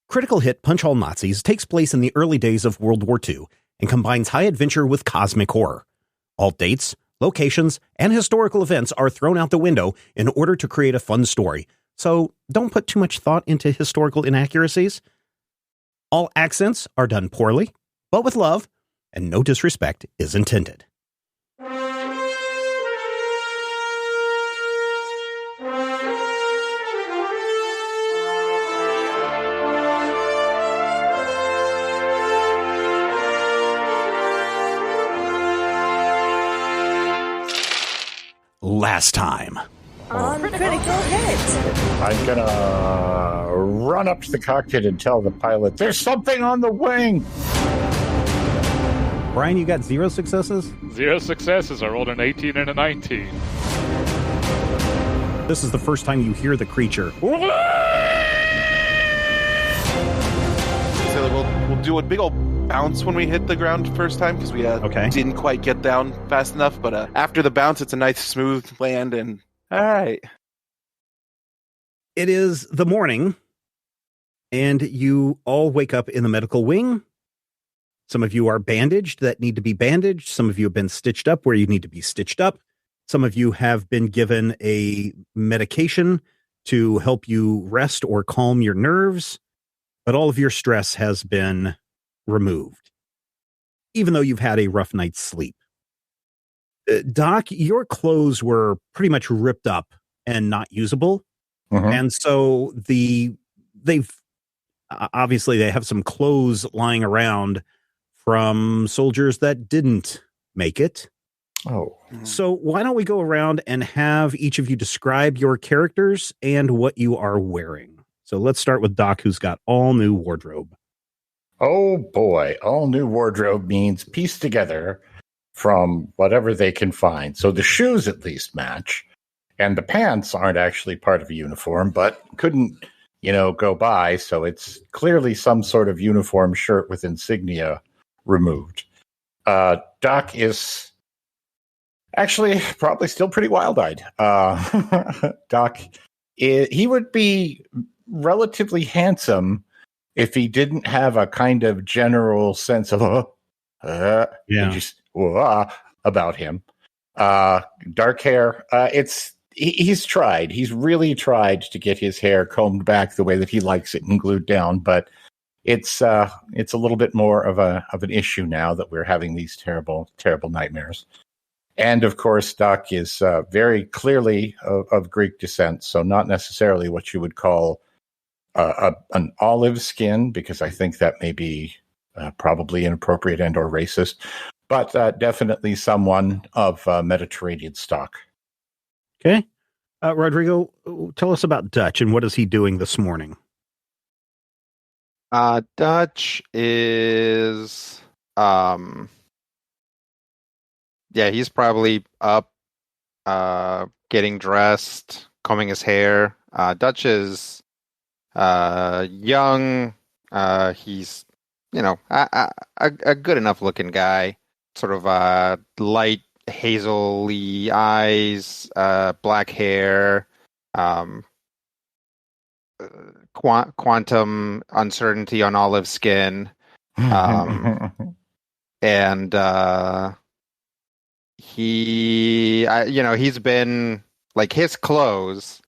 Critical hit Punch All Nazis takes place in the early days of World War II and combines high adventure with cosmic horror. All dates, locations, and historical events are thrown out the window in order to create a fun story, so don't put too much thought into historical inaccuracies. All accents are done poorly, but with love, and no disrespect is intended. Last time on Critical Hit. I'm gonna run up to the cockpit and tell the pilot, there's something on the wing! Brian, you got 0 successes? 0 successes. I rolled an 18 and a 19. This is the first time you hear the creature. So we'll do a big old bounce when we hit the ground first time, because we didn't quite get down fast enough, but after the bounce it's a nice smooth land, and all right. It is the morning and you all wake up in the medical wing. Some of you are bandaged that need to be bandaged. Some of you have been stitched up where you need to be stitched up. Some of you have been given a medication to help you rest or calm your nerves, but all of your stress has been removed, even though you've had a rough night's sleep. Doc, your clothes were pretty much ripped up and not usable. Mm-hmm. And so they have some clothes lying around from soldiers that didn't make it. Oh. So why don't we go around and have each of you describe your characters and what you are wearing? So let's start with Doc, who's got all new wardrobe. Oh boy, all new wardrobe means pieced together from whatever they can find. So the shoes at least match, and the pants aren't actually part of a uniform, but couldn't, go by. So it's clearly some sort of uniform shirt with insignia removed. Doc is actually probably still pretty wild-eyed. Doc, he would be relatively handsome if he didn't have a kind of general sense of about him. Dark hair. He's tried. He's really tried to get his hair combed back the way that he likes it and glued down, but it's a little bit more of an issue now that we're having these terrible, terrible nightmares. And of course, Doc is very clearly of Greek descent, so not necessarily what you would call an olive skin, because I think that may be probably inappropriate and or racist, but definitely someone of Mediterranean stock. Okay. Rodrigo, tell us about Dutch and what is he doing this morning? Dutch is, he's probably up, getting dressed, combing his hair. Dutch is young. He's, a good enough looking guy, sort of light hazily eyes, black hair, quantum uncertainty on olive skin, and he's been like, his clothes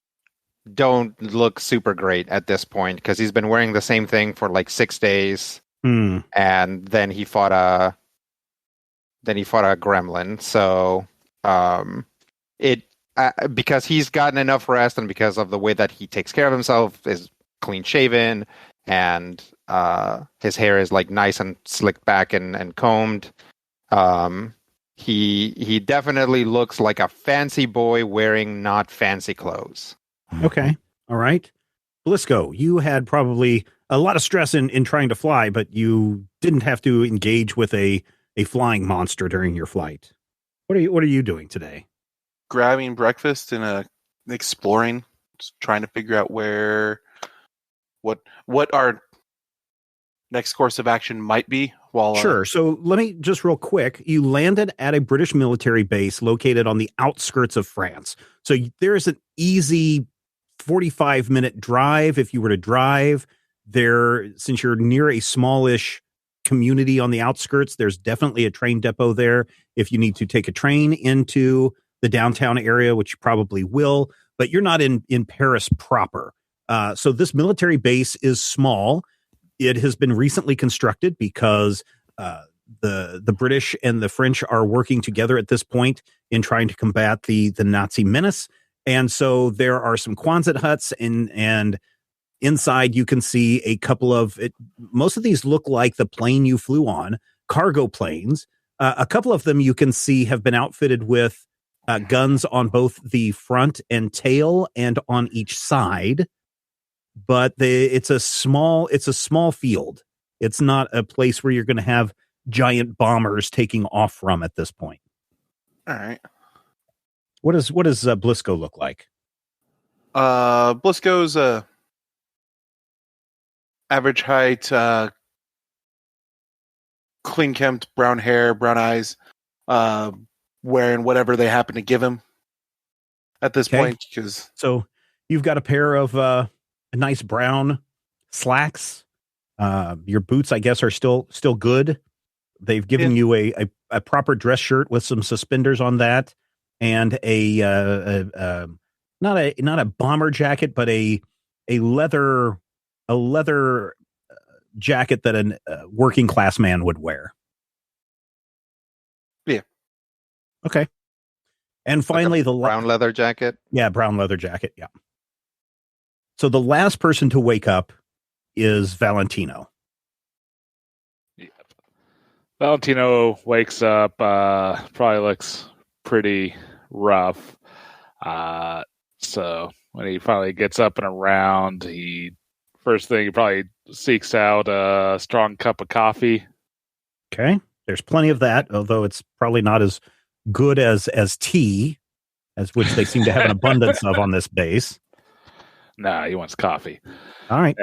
don't look super great at this point because he's been wearing the same thing for like 6 days, and then he fought a gremlin. So because he's gotten enough rest and because of the way that he takes care of himself, is clean shaven, and his hair is like nice and slicked back and combed. He definitely looks like a fancy boy wearing not fancy clothes. Okay. All right. Blisco, you had probably a lot of stress in trying to fly, but you didn't have to engage with a flying monster during your flight. What are you doing today? Grabbing breakfast and exploring, just trying to figure out what our next course of action might be. Sure. So let me just real quick. You landed at a British military base located on the outskirts of France. So there's an easy 45-minute drive if you were to drive Since you're near a smallish community on the outskirts, there's definitely a train depot there if you need to take a train into the downtown area, which you probably will, but you're not in Paris proper. So this military base is small. It has been recently constructed because the British and the French are working together at this point in trying to combat the Nazi menace. And so there are some Quonset huts and inside you can see a couple of most of these look like the plane you flew on, cargo planes. A couple of them you can see have been outfitted with guns on both the front and tail and on each side. But it's a small field. It's not a place where you're going to have giant bombers taking off from at this point. All right. What does Blisco look like? Blisco's average height, clean kempt, brown hair, brown eyes, wearing whatever they happen to give him at this point. So you've got a pair of nice brown slacks. Your boots, I guess, are still good. They've given you a proper dress shirt with some suspenders on that, and not a bomber jacket, but a leather jacket that a working class man would wear. Yeah. Okay. And finally, like the brown leather jacket. Yeah, brown leather jacket. Yeah. So the last person to wake up is Valentino. Yep. Valentino wakes up, probably looks pretty rough. So when he finally gets up and around, first thing he probably seeks out a strong cup of coffee. Okay. There's plenty of that, although it's probably not as good as tea, as which they seem to have an abundance of on this base. Nah, he wants coffee. All right.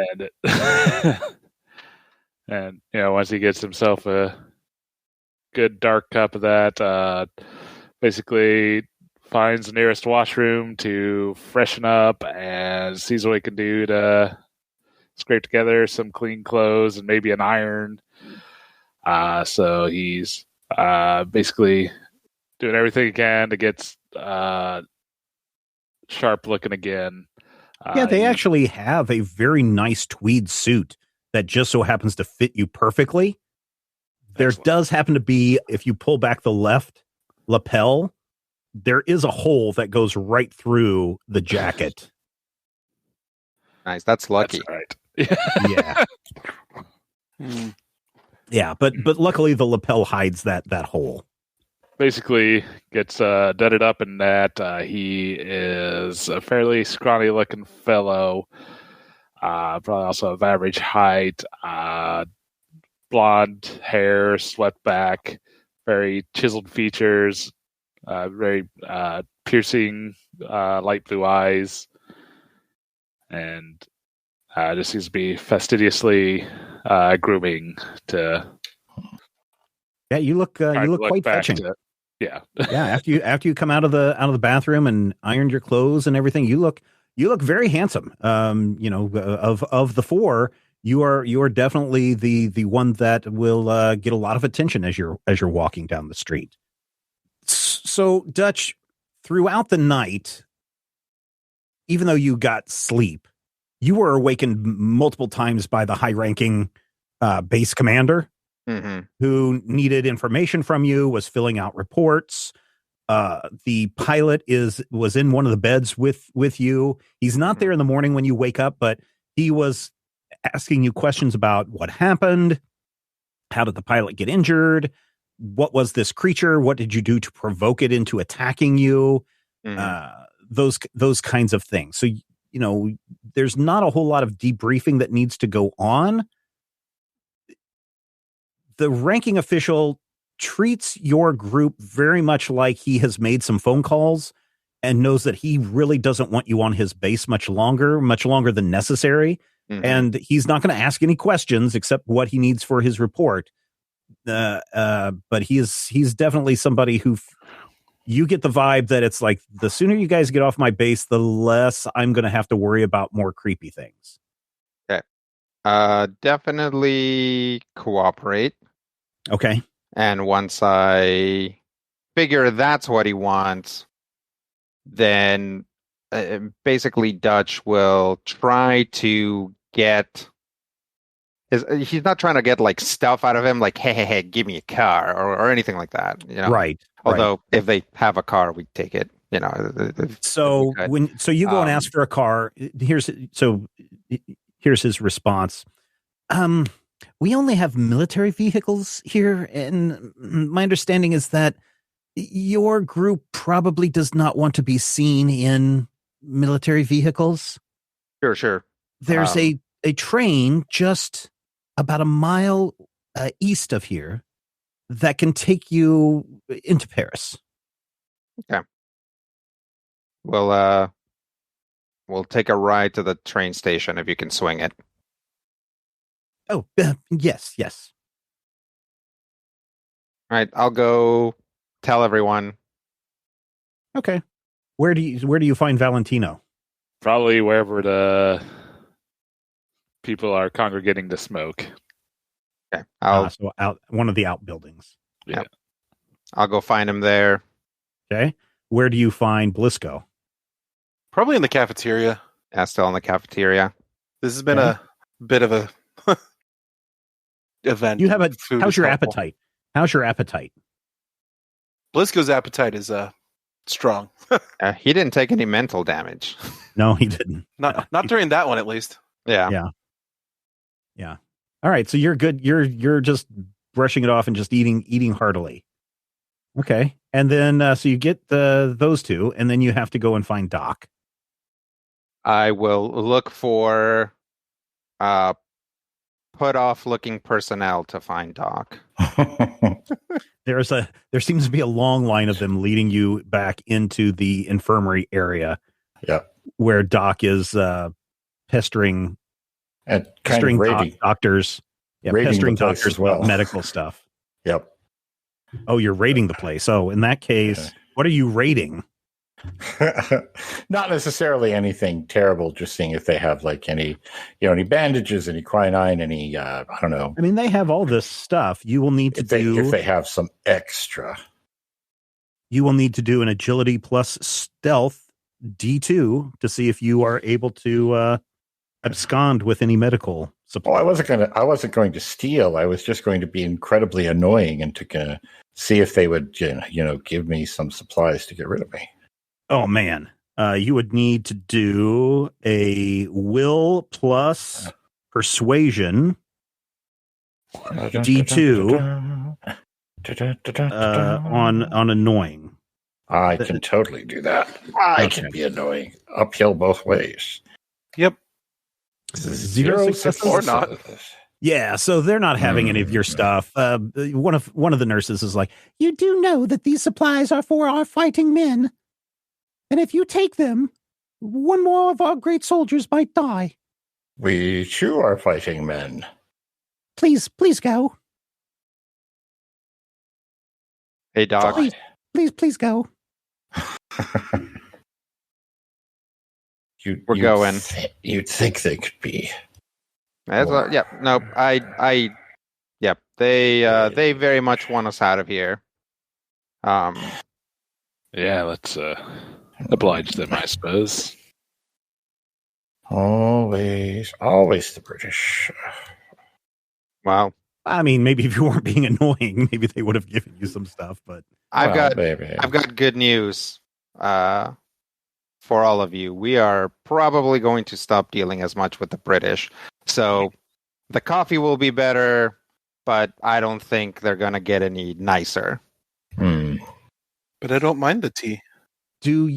And once he gets himself a good dark cup of that, basically finds the nearest washroom to freshen up and sees what he can do to scrape together some clean clothes and maybe an iron. So he's basically doing everything he can to get sharp looking again. Yeah, they actually have a very nice tweed suit that just so happens to fit you perfectly. There does happen to be, if you pull back the left lapel, there is a hole that goes right through the jacket. Nice. That's lucky. That's right. Yeah. Yeah, but luckily the lapel hides that hole. Basically gets dudded up in that. He is a fairly scrawny looking fellow, probably also of average height, blonde hair, swept back, very chiseled features, very piercing light blue eyes, and just seems to be fastidiously grooming to. Yeah, you look quite fetching. Yeah. Yeah, after you come out of the bathroom and ironed your clothes and everything, you look very handsome. Of the four, you are definitely the one that will get a lot of attention as you're walking down the street. So, Dutch, throughout the night, even though you got sleep, you were awakened multiple times by the high-ranking base commander. Mm-hmm. Who needed information from you, was filling out reports. The pilot was in one of the beds with you. He's not there in the morning when you wake up, but he was asking you questions about what happened. How did the pilot get injured? What was this creature? What did you do to provoke it into attacking you? Mm-hmm. Those kinds of things. So, there's not a whole lot of debriefing that needs to go on. The ranking official treats your group very much like he has made some phone calls and knows that he really doesn't want you on his base much longer than necessary. Mm-hmm. And he's not going to ask any questions except what he needs for his report. But he's definitely somebody who you get the vibe that it's like, the sooner you guys get off my base, the less I'm going to have to worry about more creepy things. Okay. Definitely cooperate. Okay. And once I figure that's what he wants, then basically Dutch will try to get he's not trying to get like stuff out of him, like hey, give me a car or anything like that. Right. Although if they have a car, we take it. So you go and ask for a car. Here's his response. We only have military vehicles here, and my understanding is that your group probably does not want to be seen in military vehicles. Sure. There's a train just about a mile east of here that can take you into Paris. Okay. We'll take a ride to the train station if you can swing it. Oh, yes. All right, I'll go tell everyone. Okay. Where do you find Valentino? Probably wherever the people are congregating to smoke. Okay. So out one of the outbuildings. Yeah. I'll go find him there. Okay. Where do you find Blisco? Probably in the cafeteria. Yeah, still in the cafeteria. This has been a bit of a event. You have how's your appetite? How's your appetite? Blisco's appetite is strong. He didn't take any mental damage. No, he didn't. Not during that one, at least. Yeah. All right, so you're good. You're just brushing it off and just eating heartily. Okay, and then so you get those two, and then you have to go and find Doc. I will look for put off looking personnel to find Doc. There seems to be a long line of them leading you back into the infirmary area. Yeah, where Doc is pestering and kind of doctors. Yeah, pestering doctors as well. About medical stuff. Yep. Oh, you're raiding the place. Oh, in that case, what are you raiding? Not necessarily anything terrible, just seeing if they have like any bandages, any quinine, any I don't know. I mean, they have all this stuff. You will need to if they have some extra. You will need to do an agility plus stealth D2 to see if you are able to abscond with any medical supply. Well, I wasn't going to steal. I was just going to be incredibly annoying and to see if they would give me some supplies to get rid of me. Oh man, you would need to do a will plus persuasion D2 on annoying. I can totally do that. I can be annoying uphill both ways. Yep. Zero successes or not. Yeah, so they're not having any of your stuff. One of the nurses is like, "You do know that these supplies are for our fighting men. And if you take them, one more of our great soldiers might die. We too are fighting men. Please go. Hey, Doc. Please go. We're going. You'd think they could be. They very much want us out of here. Yeah, let's oblige them, I suppose. Always the British. Well, I mean, maybe if you weren't being annoying, maybe they would have given you some stuff. But I've got good news for all of you. We are probably going to stop dealing as much with the British. So the coffee will be better, but I don't think they're going to get any nicer. But I don't mind the tea. Do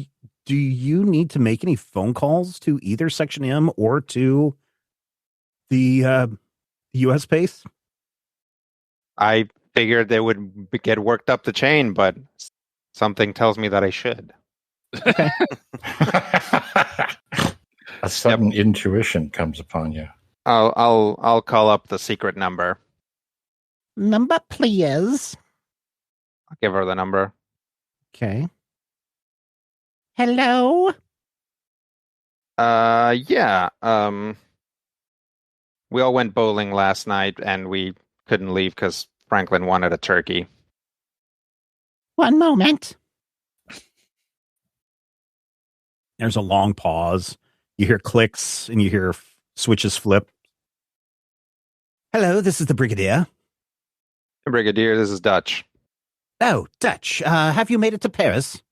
you need to make any phone calls to either Section M or to the U.S. base? I figured they would get worked up the chain, but something tells me that I should. Okay. A sudden intuition comes upon you. I'll call up the secret number. Number, please. I'll give her the number. Okay. Hello? Yeah. We all went bowling last night, and we couldn't leave because Franklin wanted a turkey. One moment. There's a long pause. You hear clicks and you hear switches flip. Hello, this is the Brigadier. Brigadier, this is Dutch. Oh, Dutch. Have you made it to Paris?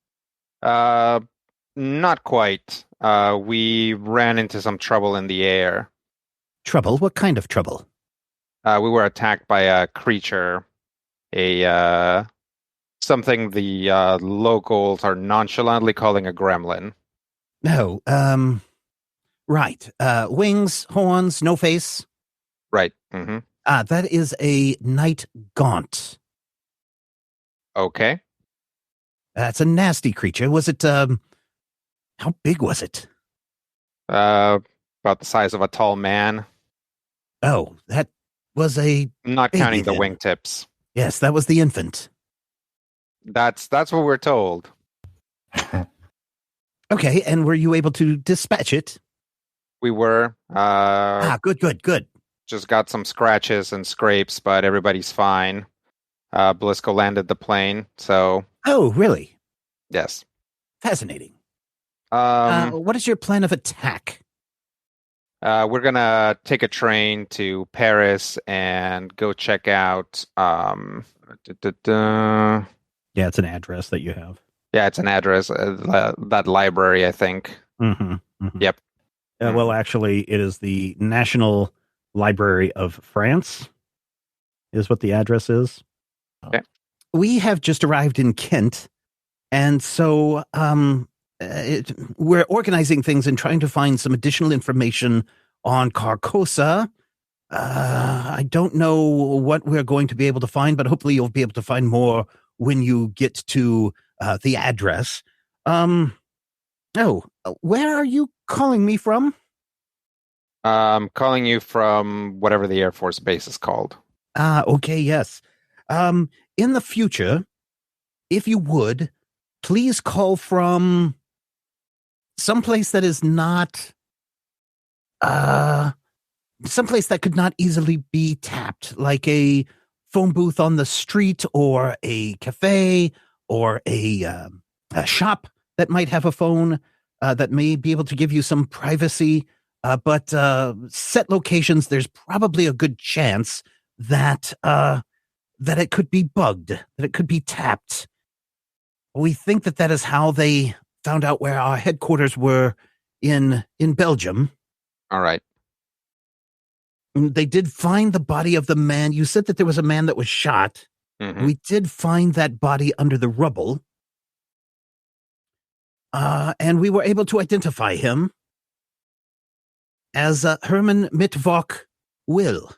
Not quite. We ran into some trouble in the air. Trouble? What kind of trouble? We were attacked by a creature, something the locals are nonchalantly calling a gremlin. No, right. Wings, horns, no face? Right. Mm-hmm. That is a night gaunt. Okay. That's a nasty creature. Was it, how big was it? About the size of a tall man. Oh, that was a... Not baby counting the then. wingtips. Yes, that was the infant. That's what we're told. Okay, and were you able to dispatch it? We were. Good. Just got some scratches and scrapes, but everybody's fine. Blisco landed the plane, so... Oh, really? Yes. Fascinating. Um, What is your plan of attack? We're gonna take a train to Paris and go check out. Yeah, it's an address that you have. Yeah, it's an address. That library, I think. Mm-hmm. Yep. Well, actually, it is the National Library of France, is what the address is. Okay. We have just arrived in Kent, and so we're organizing things and trying to find some additional information on Carcosa. I don't know what we're going to be able to find, but hopefully you'll be able to find more when you get to the address. Where are you calling me from? I'm calling you from whatever the Air Force base is called. Okay, yes. In the future, if you would, please call from someplace that is not, someplace that could not easily be tapped, like a phone booth on the street or a cafe or a shop that might have a phone that may be able to give you some privacy. But set locations, there's probably a good chance that it could be bugged, that it could be tapped. We think that is how they found out where our headquarters were in Belgium. All right. They did find the body of the man. You said that there was a man that was shot. Mm-hmm. We did find that body under the rubble. And we were able to identify him as Herman Mittwoch Will.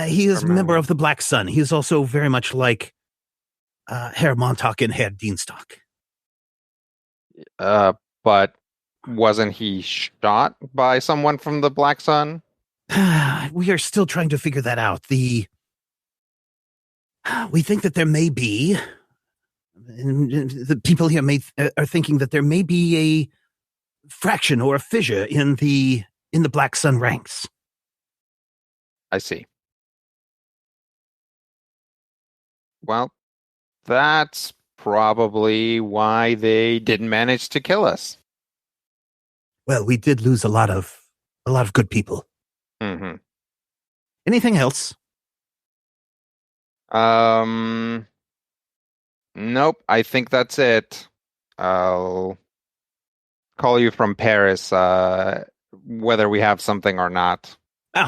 He is a member of the Black Sun. He is also very much like Herr Montauk and Herr Dienstock. But wasn't he shot by someone from the Black Sun? We are still trying to figure that out. We think that there may be, the people here are thinking that there may be a fraction or a fissure in the Black Sun ranks. I see. Well, that's probably why they didn't manage to kill us. Well, we did lose a lot of good people. Mm-hmm. Anything else? Nope. I think that's it. I'll call you from Paris, whether we have something or not.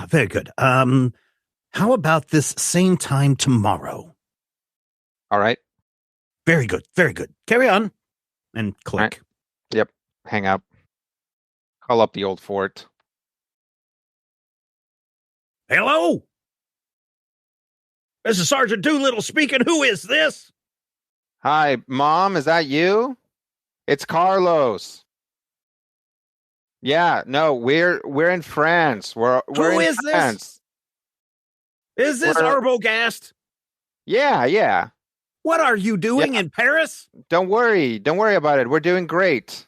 Very good. How about this same time tomorrow? All right. Very good. Very good. Carry on. And click. Right. Yep. Hang up. Call up the old fort. Hello? This is Sergeant Doolittle speaking. Who is this? Hi, Mom. Is that you? It's Carlos. Yeah. No, we're in France. We're Who in is France. this? Is this We're- Arbogast? Yeah. What are you doing Yeah. in Paris? Don't worry about it. We're doing great.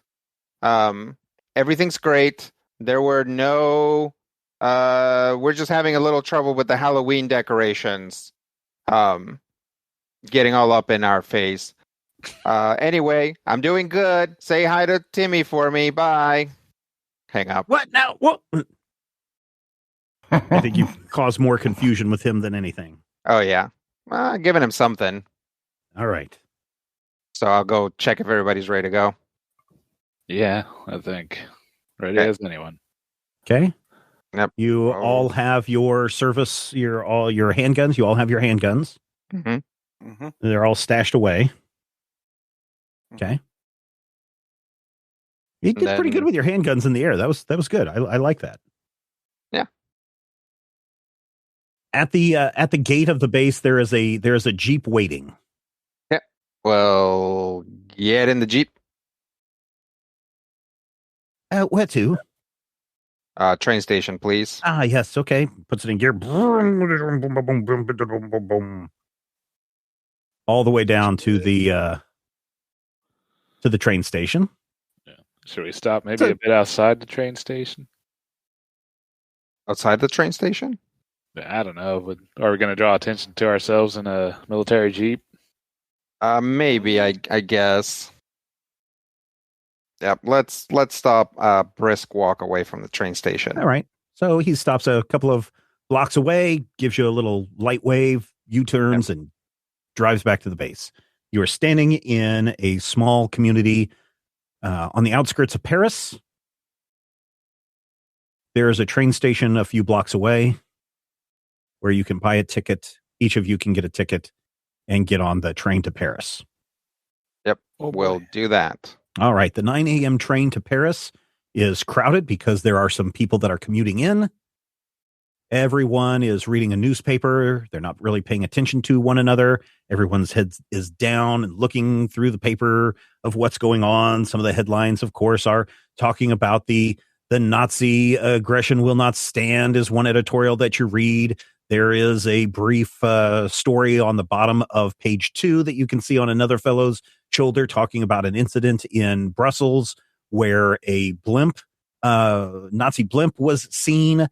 Everything's great. There were no. We're just having a little trouble with the Halloween decorations. Getting all up in our face. Anyway, I'm doing good. Say hi to Timmy for me. Bye. Hang up. What now? What? I think you've caused more confusion with him than anything. Oh, yeah. Giving him something. All right. So I'll go check if everybody's ready to go. Yeah, I think. Ready Okay. as anyone. Okay. Yep. You all have your service, your handguns. You all have your handguns. Mm-hmm. Mm-hmm. They're all stashed away. Okay. You did pretty good with your handguns in the air. That was good. I like that. Yeah. At the gate of the base, there is a Jeep waiting. Yeah. Well, get in the Jeep. Where to? Train station, please. Ah, yes. Okay. Puts it in gear. All the way down to the train station. Yeah. Should we stop maybe a bit outside the train station? Outside the train station? I don't know. But are we going to draw attention to ourselves in a military Jeep? Maybe, I guess. Yep, let's stop brisk walk away from the train station. All right. So he stops a couple of blocks away, gives you a little light wave, U-turns, and drives back to the base. You are standing in a small community on the outskirts of Paris. There is a train station a few blocks away where you can buy a ticket. Each of you can get a ticket and get on the train to Paris. Yep, we'll do that. All right. The 9 a.m. train to Paris is crowded because there are some people that are commuting in. Everyone is reading a newspaper. They're not really paying attention to one another. Everyone's head is down and looking through the paper of what's going on. Some of the headlines, of course, are talking about the Nazi aggression will not stand is one editorial that you read. There is a brief story on the bottom of page 2 that you can see on another fellow's shoulder talking about an incident in Brussels where a blimp, Nazi blimp was seen.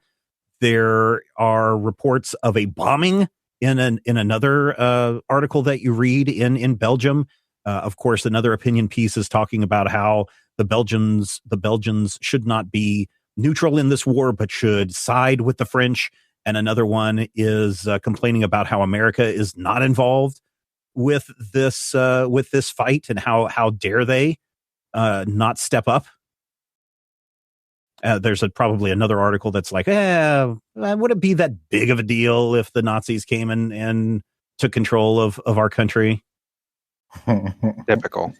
There are reports of a bombing in another article that you read in Belgium. Of course, another opinion piece is talking about how the Belgians should not be neutral in this war, but should side with the French. And another one is complaining about how America is not involved with this fight and how dare they not step up. There's probably another article that's like, would it be that big of a deal if the Nazis came and took control of our country? Typical.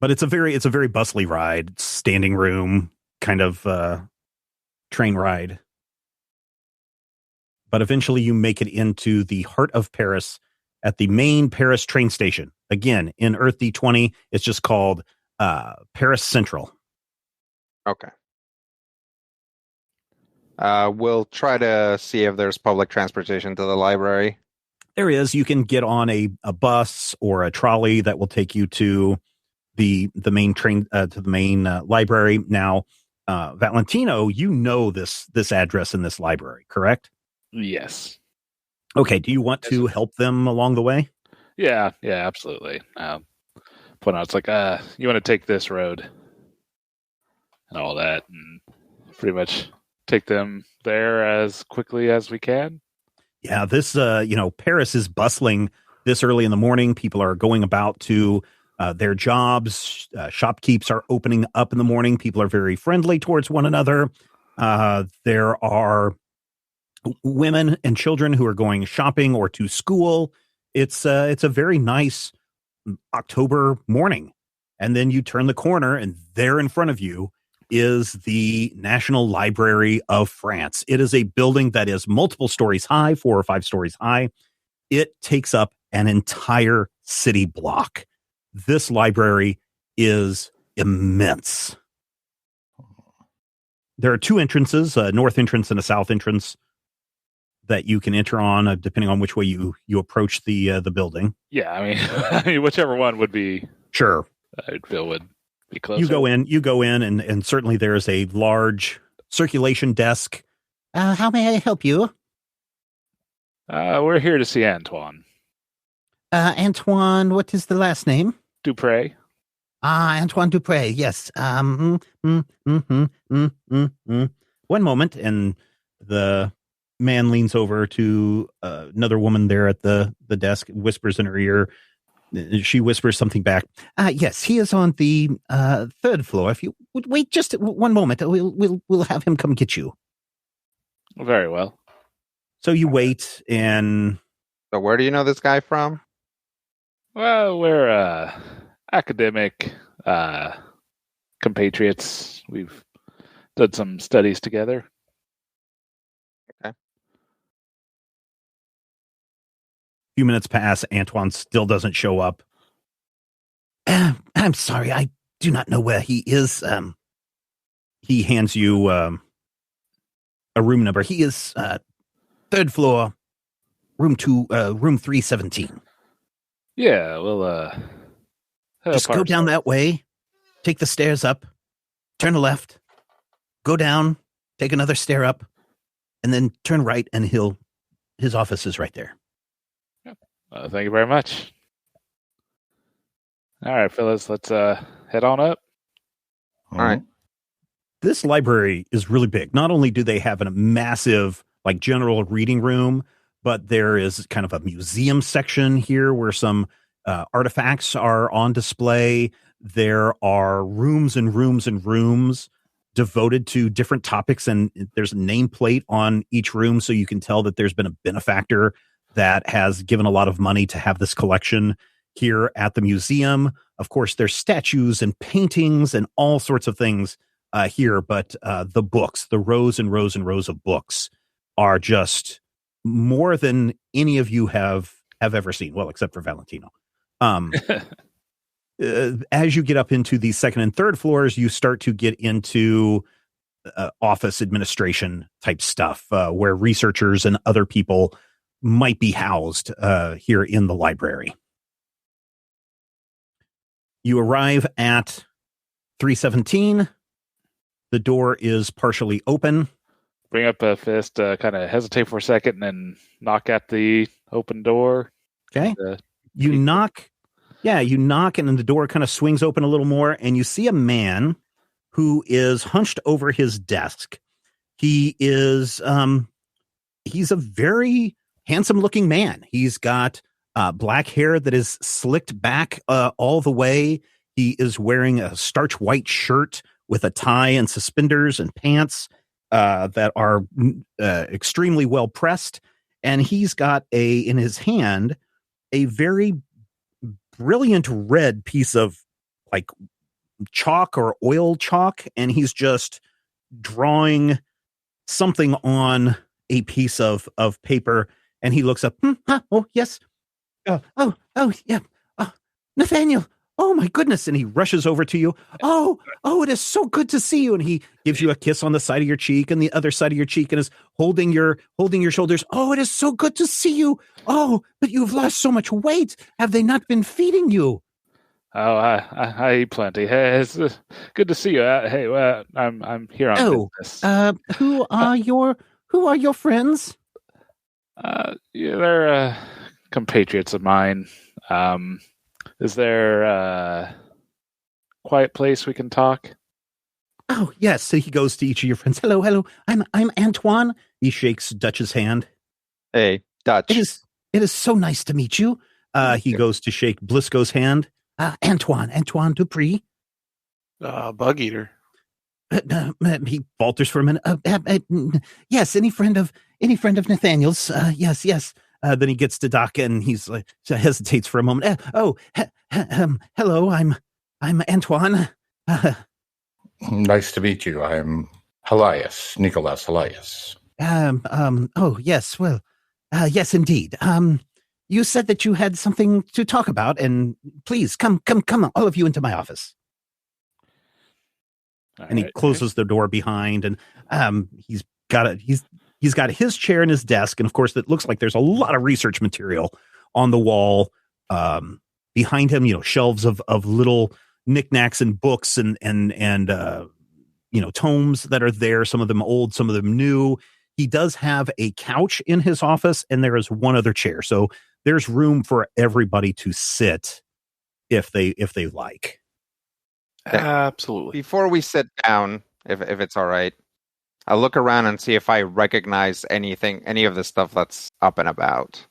But it's a very bustly ride, standing room kind of train ride. But eventually you make it into the heart of Paris at the main Paris train station. Again, in Earth D20, it's just called Paris Central. Okay. We'll try to see if there's public transportation to the library. There is. You can get on a bus or a trolley that will take you to the main train to the main library. Now, Valentino, you know this address in this library, correct? Yes. Okay. Do you want to help them along the way? Yeah, absolutely. Point out, it's like, you want to take this road and all that, and pretty much take them there as quickly as we can. Yeah, this, Paris is bustling this early in the morning. People are going about to their jobs. Shopkeepers are opening up in the morning. People are very friendly towards one another. There are women and children who are going shopping or to school. It's a very nice October morning. And then you turn the corner and there in front of you is the National Library of France. It is a building that is multiple stories high, 4 or 5 stories high. It takes up an entire city block. This library is immense. There are 2 entrances, a north entrance and a south entrance that you can enter on, depending on which way you approach the building. Yeah, I mean, whichever one would be. Sure. I'd feel would be closer. You go in, and certainly there is a large circulation desk. How may I help you? We're here to see Antoine. Antoine, what is the last name? Dupre. Antoine Dupre, yes. One moment, and the man leans over to another woman there at the desk, whispers in her ear. She whispers something back. Yes, he is on the third floor. If you would wait just one moment, we'll have him come get you. Very well. So you wait, and So where do you know this guy from? Well, we're academic compatriots. We've done some studies together. a few minutes pass. Antoine still doesn't show up. I'm sorry, I do not know where he is. He hands you a room number. He is third floor, room 317. Yeah, we'll Just go down that way, take the stairs up, turn left, go down, take another stair up, and then turn right, and his office is right there. Thank you very much. All right, fellas, let's head on up. All right. This library is really big. Not only do they have a massive, like, general reading room, but there is kind of a museum section here where some artifacts are on display. There are rooms and rooms and rooms devoted to different topics, and there's a nameplate on each room, so you can tell that there's been a benefactor that has given a lot of money to have this collection here at the museum. Of course, there's statues and paintings and all sorts of things here, but the books, the rows and rows and rows of books, are just more than any of you have ever seen. Well, except for Valentino. As you get up into the second and third floors, you start to get into office administration type stuff, where researchers and other people might be housed here in the library. You arrive at 317. The door is partially open. Bring up a fist, kind of hesitate for a second, and then knock at the open door. Okay. You knock. Yeah, you knock, and then the door kind of swings open a little more, and you see a man who is hunched over his desk. He is, he's a very handsome-looking man. He's got black hair that is slicked back all the way. He is wearing a starch white shirt with a tie and suspenders and pants that are extremely well pressed. And he's got in his hand, a very brilliant red piece of like chalk or oil chalk. And he's just drawing something on a piece of paper. And he looks up. Oh, yes. Oh, yeah. Nathaniel. Oh, my goodness. And he rushes over to you. Oh, it is so good to see you. And he gives you a kiss on the side of your cheek and the other side of your cheek, and is holding your shoulders. Oh, it is so good to see you. Oh, but you've lost so much weight. Have they not been feeding you? Oh, I eat plenty. Hey, it's good to see you. Hey, I'm here on business. Who are your friends? Yeah, they're compatriots of mine. Is there a quiet place we can talk? Oh, yes. So he goes to each of your friends. Hello. I'm Antoine. He shakes Dutch's hand. Hey, Dutch. It is so nice to meet you. He goes to shake Blisco's hand. Antoine Dupree. Bug eater. He falters for a minute. Yes, any friend of Nathaniel's. Yes. Then he gets to Doc, and he's like, hesitates for a moment. Hello, I'm Antoine. Nice to meet you. I'm Nicholas Elias. Oh, yes. Well, yes, indeed. You said that you had something to talk about, and please come on, all of you, into my office. And he closes the door behind, and he's got his chair and his desk, and of course it looks like there's a lot of research material on the wall behind him. Shelves of little knickknacks and books and tomes that are there, some of them old, some of them new. He does have a couch in his office, and there is one other chair. So there's room for everybody to sit if they like. Absolutely. Before we sit down, if it's all right, I'll look around and see if I recognize any of the stuff that's up and about.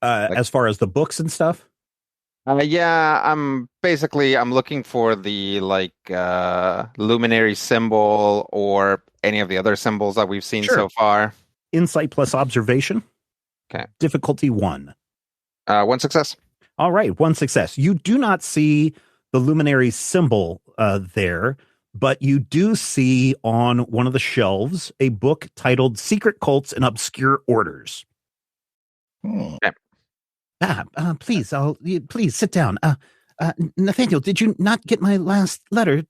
As far as the books and stuff? Yeah, I'm looking for the luminary symbol or any of the other symbols that we've seen so far. Insight plus observation. Okay. Difficulty 1. 1 success. All right, 1 success. You do not see the luminary symbol there, but you do see on one of the shelves a book titled Secret Cults and Obscure Orders. Okay. Please sit down. Nathaniel, did you not get my last letter?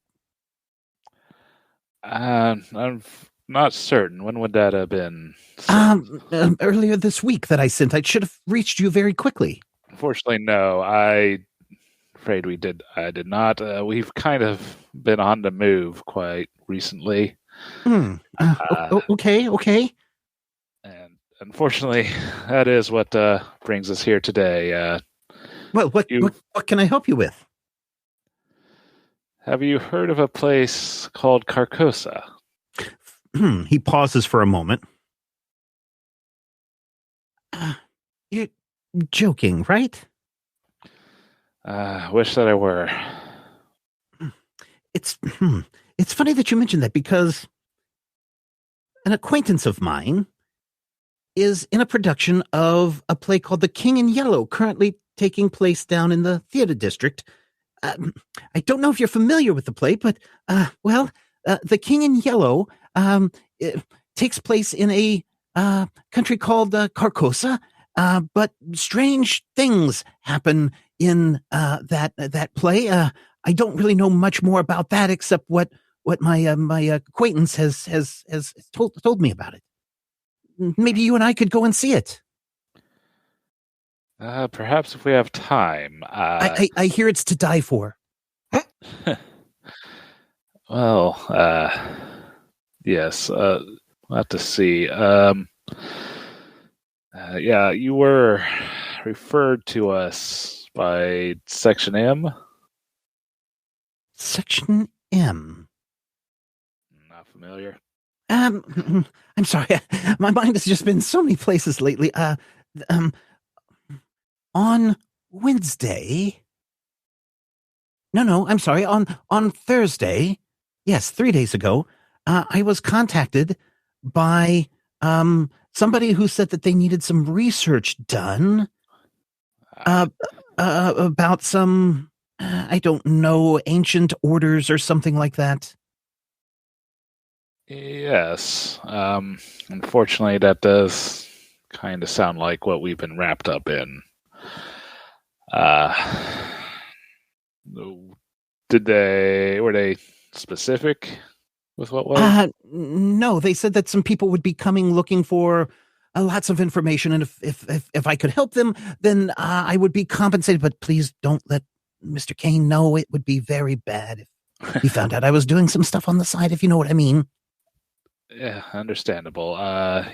I'm not certain. When would that have been? Earlier this week that I sent. I should have reached you very quickly. Unfortunately, no. I'm afraid we did. I did not. We've kind of been on the move quite recently. Okay. And unfortunately, that is what brings us here today. Well, what can I help you with? Have you heard of a place called Carcosa? He pauses for a moment. You're joking, right? Wish that I were. It's funny that you mentioned that, because an acquaintance of mine is in a production of a play called The King in Yellow, currently taking place down in the theater district. I don't know if you're familiar with the play, but The King in Yellow it takes place in a country called Carcosa, but strange things happen in that play. I don't really know much more about that except what my acquaintance has told me about it. Maybe you and I could go and see it. Perhaps if we have time. I hear it's to die for. Well, yes. We'll have to see. Yeah, you were referred to us by Section M. Section M. Not familiar. I'm sorry. My mind has just been so many places lately. On Wednesday. No, I'm sorry. On Thursday. Yes, 3 days ago, I was contacted by somebody who said that they needed some research done about some, I don't know, ancient orders or something like that. Yes. Unfortunately, that does kind of sound like what we've been wrapped up in. Were they specific with what was? No, they said that some people would be coming looking for lots of information, and if I could help them, then I would be compensated. But please don't let Mr. Kane know. It would be very bad if he found out I was doing some stuff on the side, if you know what I mean. Yeah, understandable.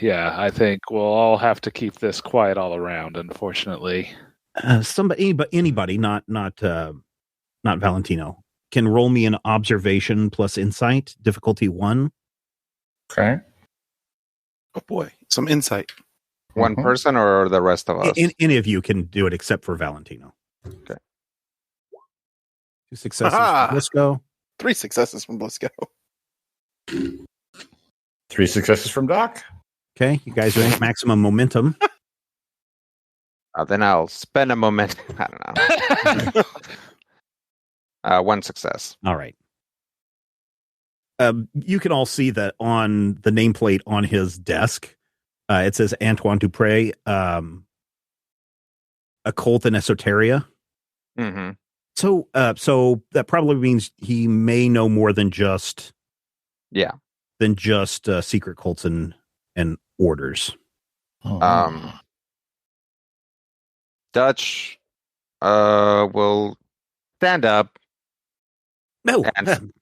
Yeah, I think we'll all have to keep this quiet all around, unfortunately. Anybody, not Valentino, can roll me an observation plus insight, difficulty 1. Okay. Oh boy, some insight. One person or the rest of us? Any of you can do it except for Valentino. Okay. 2 successes from Blisco. 3 successes from Blisco. 3 successes from Doc. Okay, you guys are at maximum momentum. Then I'll spend a moment. I don't know. 1 success. All right. You can all see that on the nameplate on his desk, it says Antoine Dupre, Occult and Esoteria. Mm-hmm. So that probably means he may know more than just secret cults and orders. Dutch will stand up. No,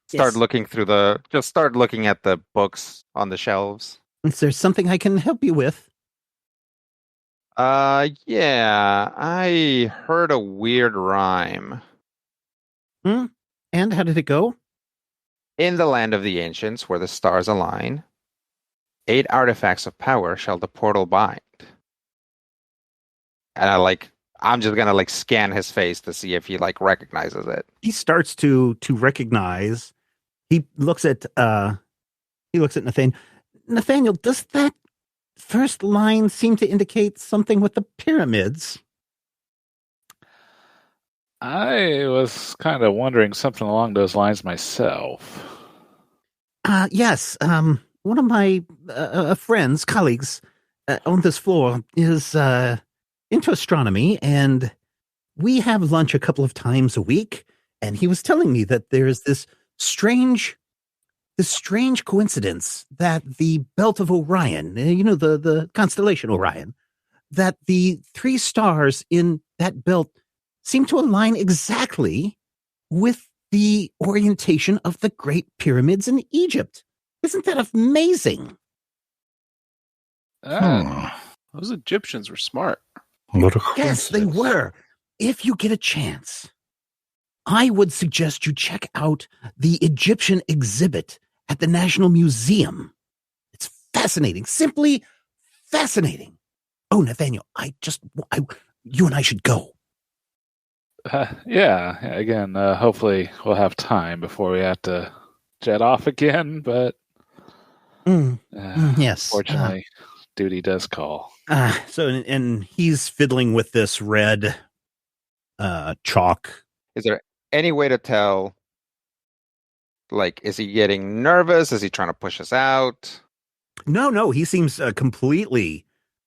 Start Yes. looking at the books on the shelves. Is there something I can help you with? Yeah, I heard a weird rhyme. And how did it go? In the land of the ancients, where the stars align, 8 artifacts of power shall the portal bind. And I'm just gonna scan his face to see if he recognizes it. He starts to recognize. He looks at Nathaniel. Nathaniel, does that first line seem to indicate something with the pyramids? I was kind of wondering something along those lines myself. Yes. One of my friends, colleagues on this floor is into astronomy, and we have lunch a couple of times a week. And he was telling me that there's this strange coincidence that the belt of Orion, the constellation Orion, that the 3 stars in that belt seem to align exactly with the orientation of the Great Pyramids in Egypt. Isn't that amazing? Those Egyptians were smart. What a Yes, they coincidence. were. If you get a chance, I would suggest you check out the Egyptian exhibit at the National Museum. It's fascinating, simply fascinating. Oh, Nathaniel, you and I should go. Yeah, again, hopefully we'll have time before we have to jet off again, but Yes. Fortunately, duty does call. And he's fiddling with this red chalk. Is there any way to tell? Is he getting nervous? Is he trying to push us out? No, he seems completely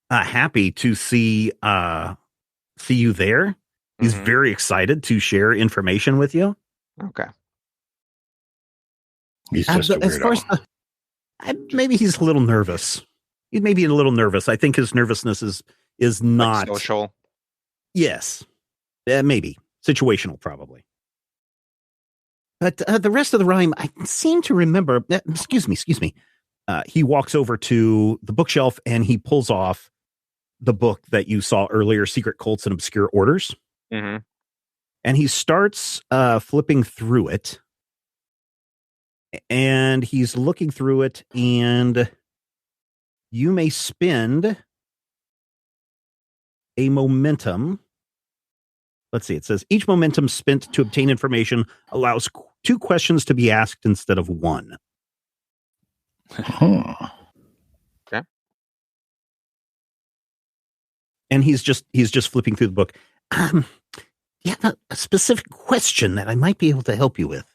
happy to see you there. He's very excited to share information with you. Okay. He's just a as far weirdo. as maybe he's a little nervous. He may be a little nervous. I think his nervousness is not social. Yes, maybe situational, probably. But the rest of the rhyme, I seem to remember. Excuse me. He walks over to the bookshelf and he pulls off the book that you saw earlier, Secret Cults and Obscure Orders. Mm-hmm. And he starts flipping through it. And he's looking through it, and you may spend a momentum. Let's see, it says each momentum spent to obtain information allows 2 questions to be asked instead of 1. Okay. And he's just flipping through the book. Yeah, a specific question that I might be able to help you with.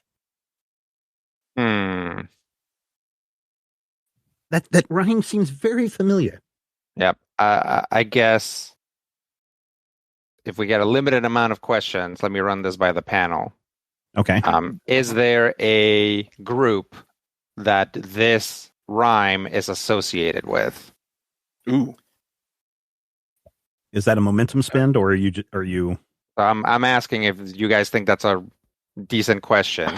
That rhyme seems very familiar. Yep. I guess if we get a limited amount of questions, let me run this by the panel. Okay. Is there a group that this rhyme is associated with? Ooh. Is that a momentum spend, or are you? I'm asking if you guys think that's a decent question.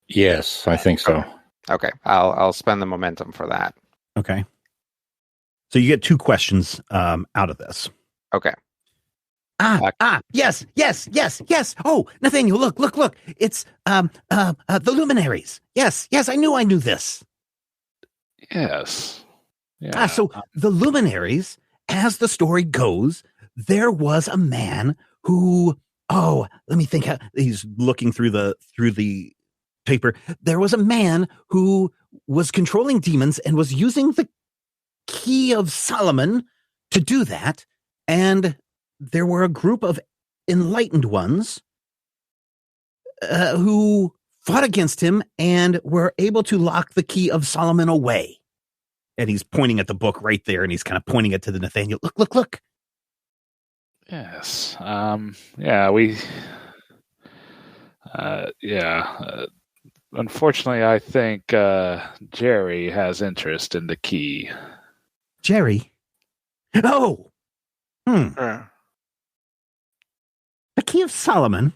Yes, I think so. Okay, I'll spend the momentum for that. Okay. So you get 2 questions out of this. Okay. Yes. Oh, Nathaniel, look. It's the luminaries. Yes, I knew this. Yes. Yeah. So the luminaries, as the story goes, there was a man who, let me think. He's looking through the paper. There was a man who was controlling demons and was using the key of Solomon to do that. And there were a group of enlightened ones who fought against him and were able to lock the key of Solomon away. And he's pointing at the book right there, and he's kind of pointing it to the Nathaniel. Look. Yes. We. Unfortunately, I think Jerry has interest in the key. Jerry? Oh! The key of Solomon?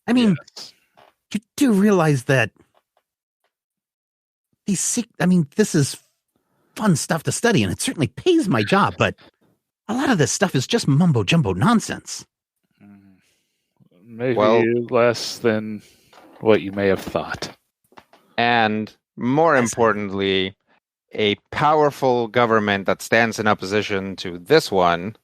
I mean, Yes. you do realize that this is fun stuff to study, and it certainly pays my job, but a lot of this stuff is just mumbo jumbo nonsense. Maybe less than what you may have thought. And more importantly, a powerful government that stands in opposition to this one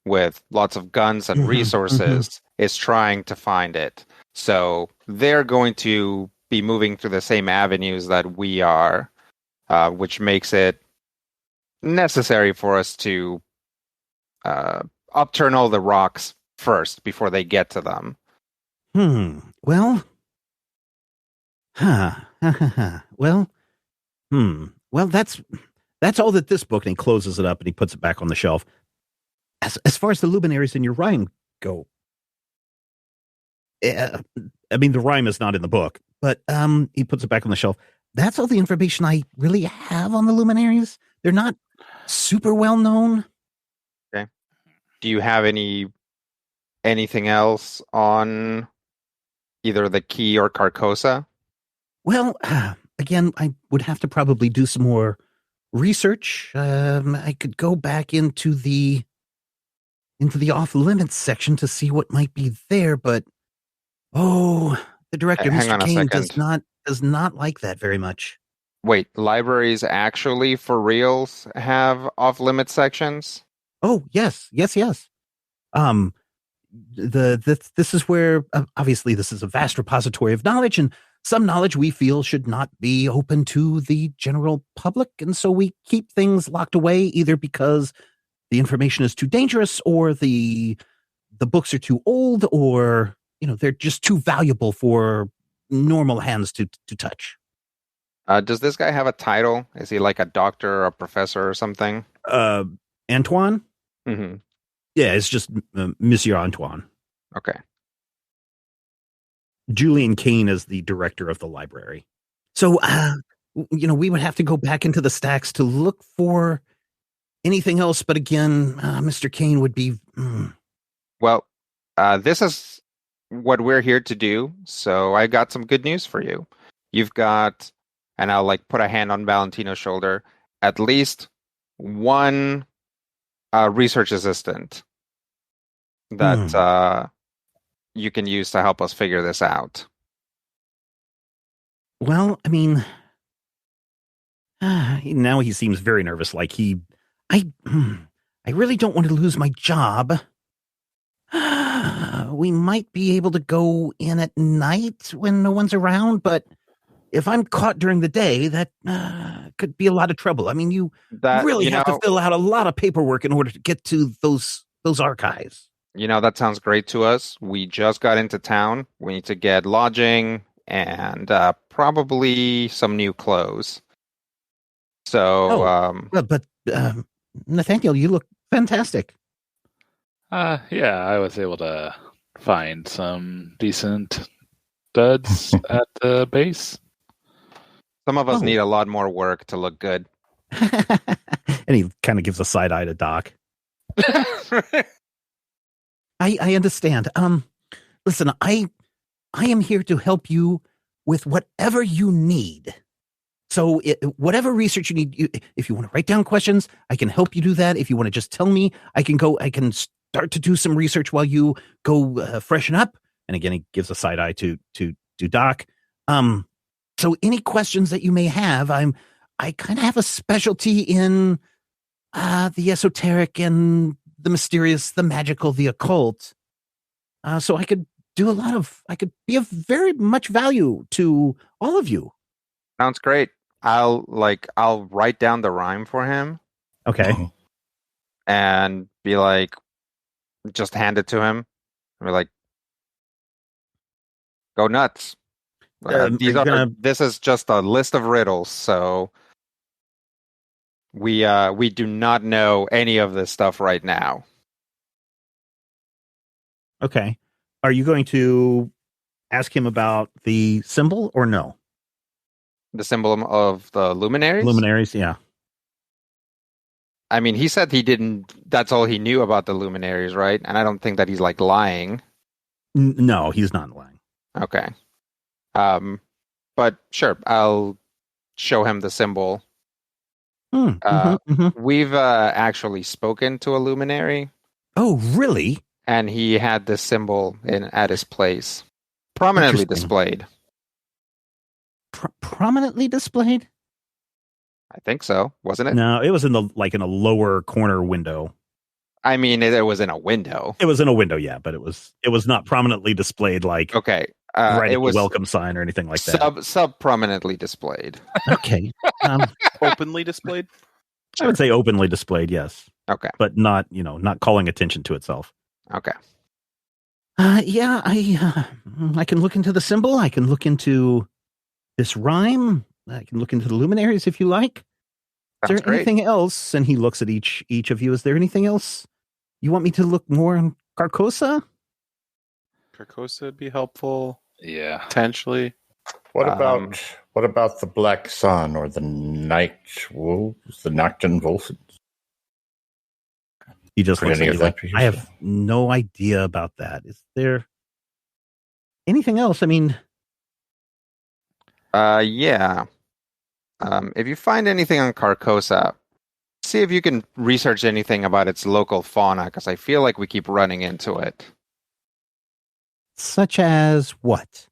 with lots of guns and resources is trying to find it. So they're going to be moving through the same avenues that we are, which makes it necessary for us to upturn all the rocks first before they get to them. Well, well, that's all that this book, and he closes it up and he puts it back on the shelf. As far as the luminaries in your rhyme go, I mean, the rhyme is not in the book, but he puts it back on the shelf. That's all the information I really have on the luminaries. They're not super well known. Okay. Do you have anything else on either the key or Carcosa? Well, again, I would have to probably do some more research. I could go back into the off limits section to see what might be there, but the director, Mr. Kane, does not like that very much. Wait, libraries actually for reals have off limits sections? Oh, yes. This is where obviously this is a vast repository of knowledge, and some knowledge we feel should not be open to the general public, and so we keep things locked away either because the information is too dangerous, or the books are too old, or they're just too valuable for normal hands to touch. Does this guy have a title? Is he like a doctor or a professor or something? Antoine? Mm-hmm. Yeah, it's just Monsieur Antoine. Okay. Julian Kane is the director of the library. So, we would have to go back into the stacks to look for anything else. But again, Mr. Kane would be... Well, this is what we're here to do. So I got some good news for you. You've got, and I'll put a hand on Valentino's shoulder, at least one research assistant that you can use to help us figure this out. Well, I mean, now he seems very nervous. I really don't want to lose my job. We might be able to go in at night when no one's around, but if I'm caught during the day, that could be a lot of trouble. I mean, you really have to fill out a lot of paperwork in order to get to those archives. That sounds great to us. We just got into town. We need to get lodging and probably some new clothes. So, but Nathaniel, you look fantastic. Yeah, I was able to find some decent duds at the base. Some of us need a lot more work to look good. And he kind of gives a side eye to Doc. I understand. Listen, I am here to help you with whatever you need. So whatever research you need, if you want to write down questions, I can help you do that. If you want to just tell me, I can start to do some research while you go freshen up. And again, he gives a side eye to Doc. So any questions that you may have, I kind of have a specialty in the esoteric and the mysterious, the magical, the occult. So I could be of very much value to all of you. Sounds great. I'll write down the rhyme for him. Okay. And be just hand it to him. And be go nuts. This is just a list of riddles, so we do not know any of this stuff right now. Okay. Are you going to ask him about the symbol or no? The symbol of the luminaries? Luminaries, yeah. I mean, he said that's all he knew about the luminaries, right? And I don't think that he's lying. No, he's not lying. Okay. But sure, I'll show him the symbol. Mm-hmm. We've actually spoken to a luminary, Oh, really? and he had this symbol at his place, prominently Interesting. displayed. Prominently displayed? I think so, wasn't it? No, it was in a lower corner window. I mean, it was in a window. It was in a window, yeah, but it was not prominently displayed like Okay, right it at was the welcome sign or anything like that. sub prominently displayed. Okay. Openly displayed. I would say openly displayed, yes, Okay, but not calling attention to itself. okay. Yeah, I can look into the symbol. I can look into this rhyme. I can look into the luminaries if you like. Is Sounds there great. anything else? And he looks at each of you. Is there anything else you want me to look more on Carcosa? Carcosa would be helpful Yeah. potentially. What about the Black Sun or the Night Wolves, the Nocturne Wolves? He just Could looks at any you of that like, be I have useful? no idea about that. Is there anything else? I mean, Yeah. If you find anything on Carcosa, see if you can research anything about its local fauna, because I feel like we keep running into it. such as what?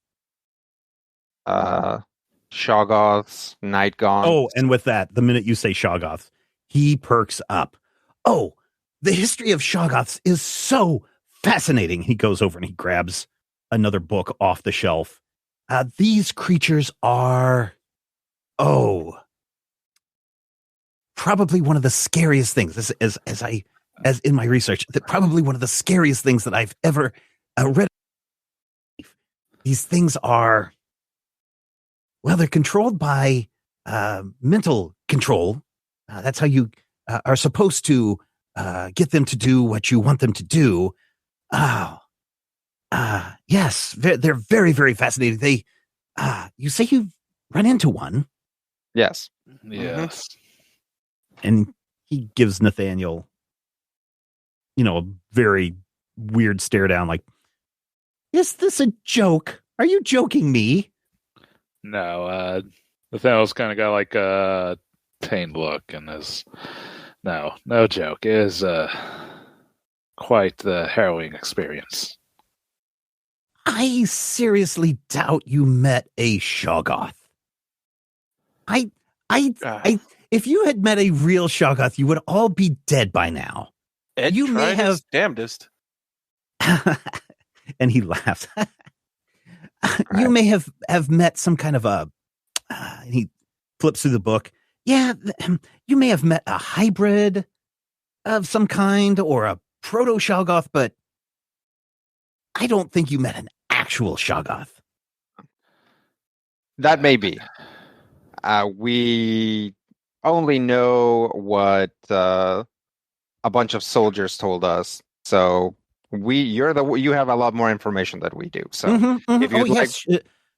Shoggoths, night gaunts. Oh, and with that, the minute you say Shoggoths, he perks up. Oh, the history of Shoggoths is so fascinating. He goes over and he grabs another book off the shelf. These creatures are, probably one of the scariest things. As in my research, probably one of the scariest things that I've ever read. These things are, well, they're controlled by mental control. That's how you are supposed to get them to do what you want them to do. Yes, they're very, very fascinating. They, you say you've run into one, Yes. Yes. and he gives Nathaniel, a very weird stare down, like, is this a joke? Are you joking me? No, Nathaniel's kind of got like a pained look and is no joke. It is quite the harrowing experience. I seriously doubt you met a Shoggoth. If you had met a real Shoggoth, you would all be dead by now. Ed You may tried his have- damnedest. And he laughs. You may have met some kind of a. And he flips through the book. Yeah, you may have met a hybrid of some kind or a proto Shoggoth, but I don't think you met an actual Shoggoth. That may be. We only know what a bunch of soldiers told us. So you have a lot more information than we do. So if you'd yes,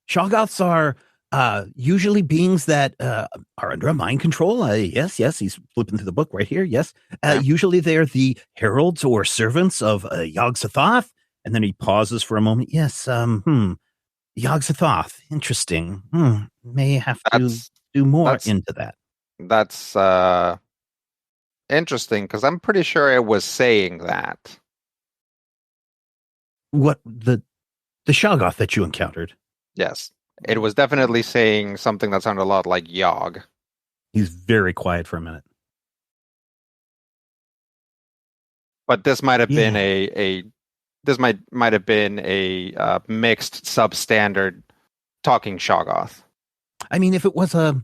Shoggoths are usually beings that are under a mind control. Yes, he's flipping through the book right here. Yes, usually they're the heralds or servants of Yog-Sothoth. And then he pauses for a moment. Yes, Yog-Sothoth. Interesting. May have to do more into that. That's interesting, because I'm pretty sure it was saying that. What the Shoggoth that you encountered? Yes. It was definitely saying something that sounded a lot like Yog. He's very quiet for a minute. But this might have been this might have been a mixed substandard talking Shoggoth. I mean, if it was a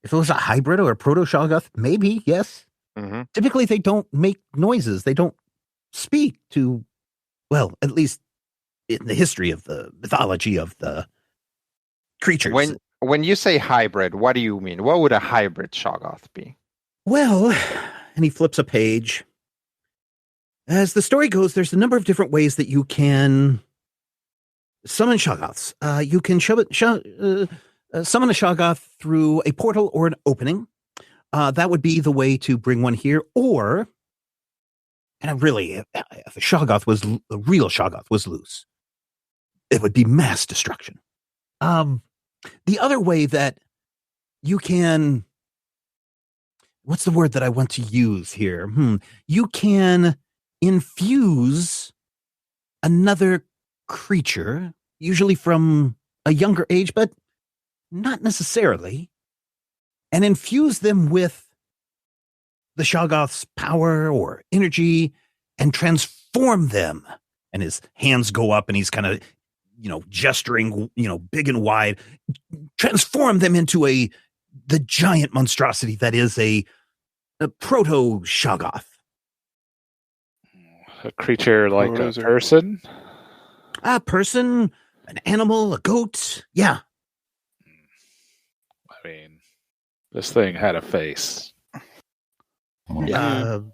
hybrid or a proto Shoggoth, maybe yes. Mm-hmm. Typically, they don't make noises. They don't speak to, well, at least in the history of the mythology of the creatures. When you say hybrid, what do you mean? What would a hybrid Shoggoth be? Well, and he flips a page. As the story goes, there's a number of different ways that you can summon Shoggoths. You can summon a Shoggoth through a portal or an opening. That would be the way to bring one here. Or, and really, if a real Shoggoth was loose, it would be mass destruction. The other way that you can, what's the word that I want to use here? You can infuse another creature, usually from a younger age, but not necessarily, and infuse them with the Shoggoth's power or energy and transform them. And his hands go up and he's kind of, gesturing, big and wide, transform them into the giant monstrosity that is a proto-Shoggoth. A creature like a person? A person, an animal, a goat. Yeah. I mean, this thing had a face. Well,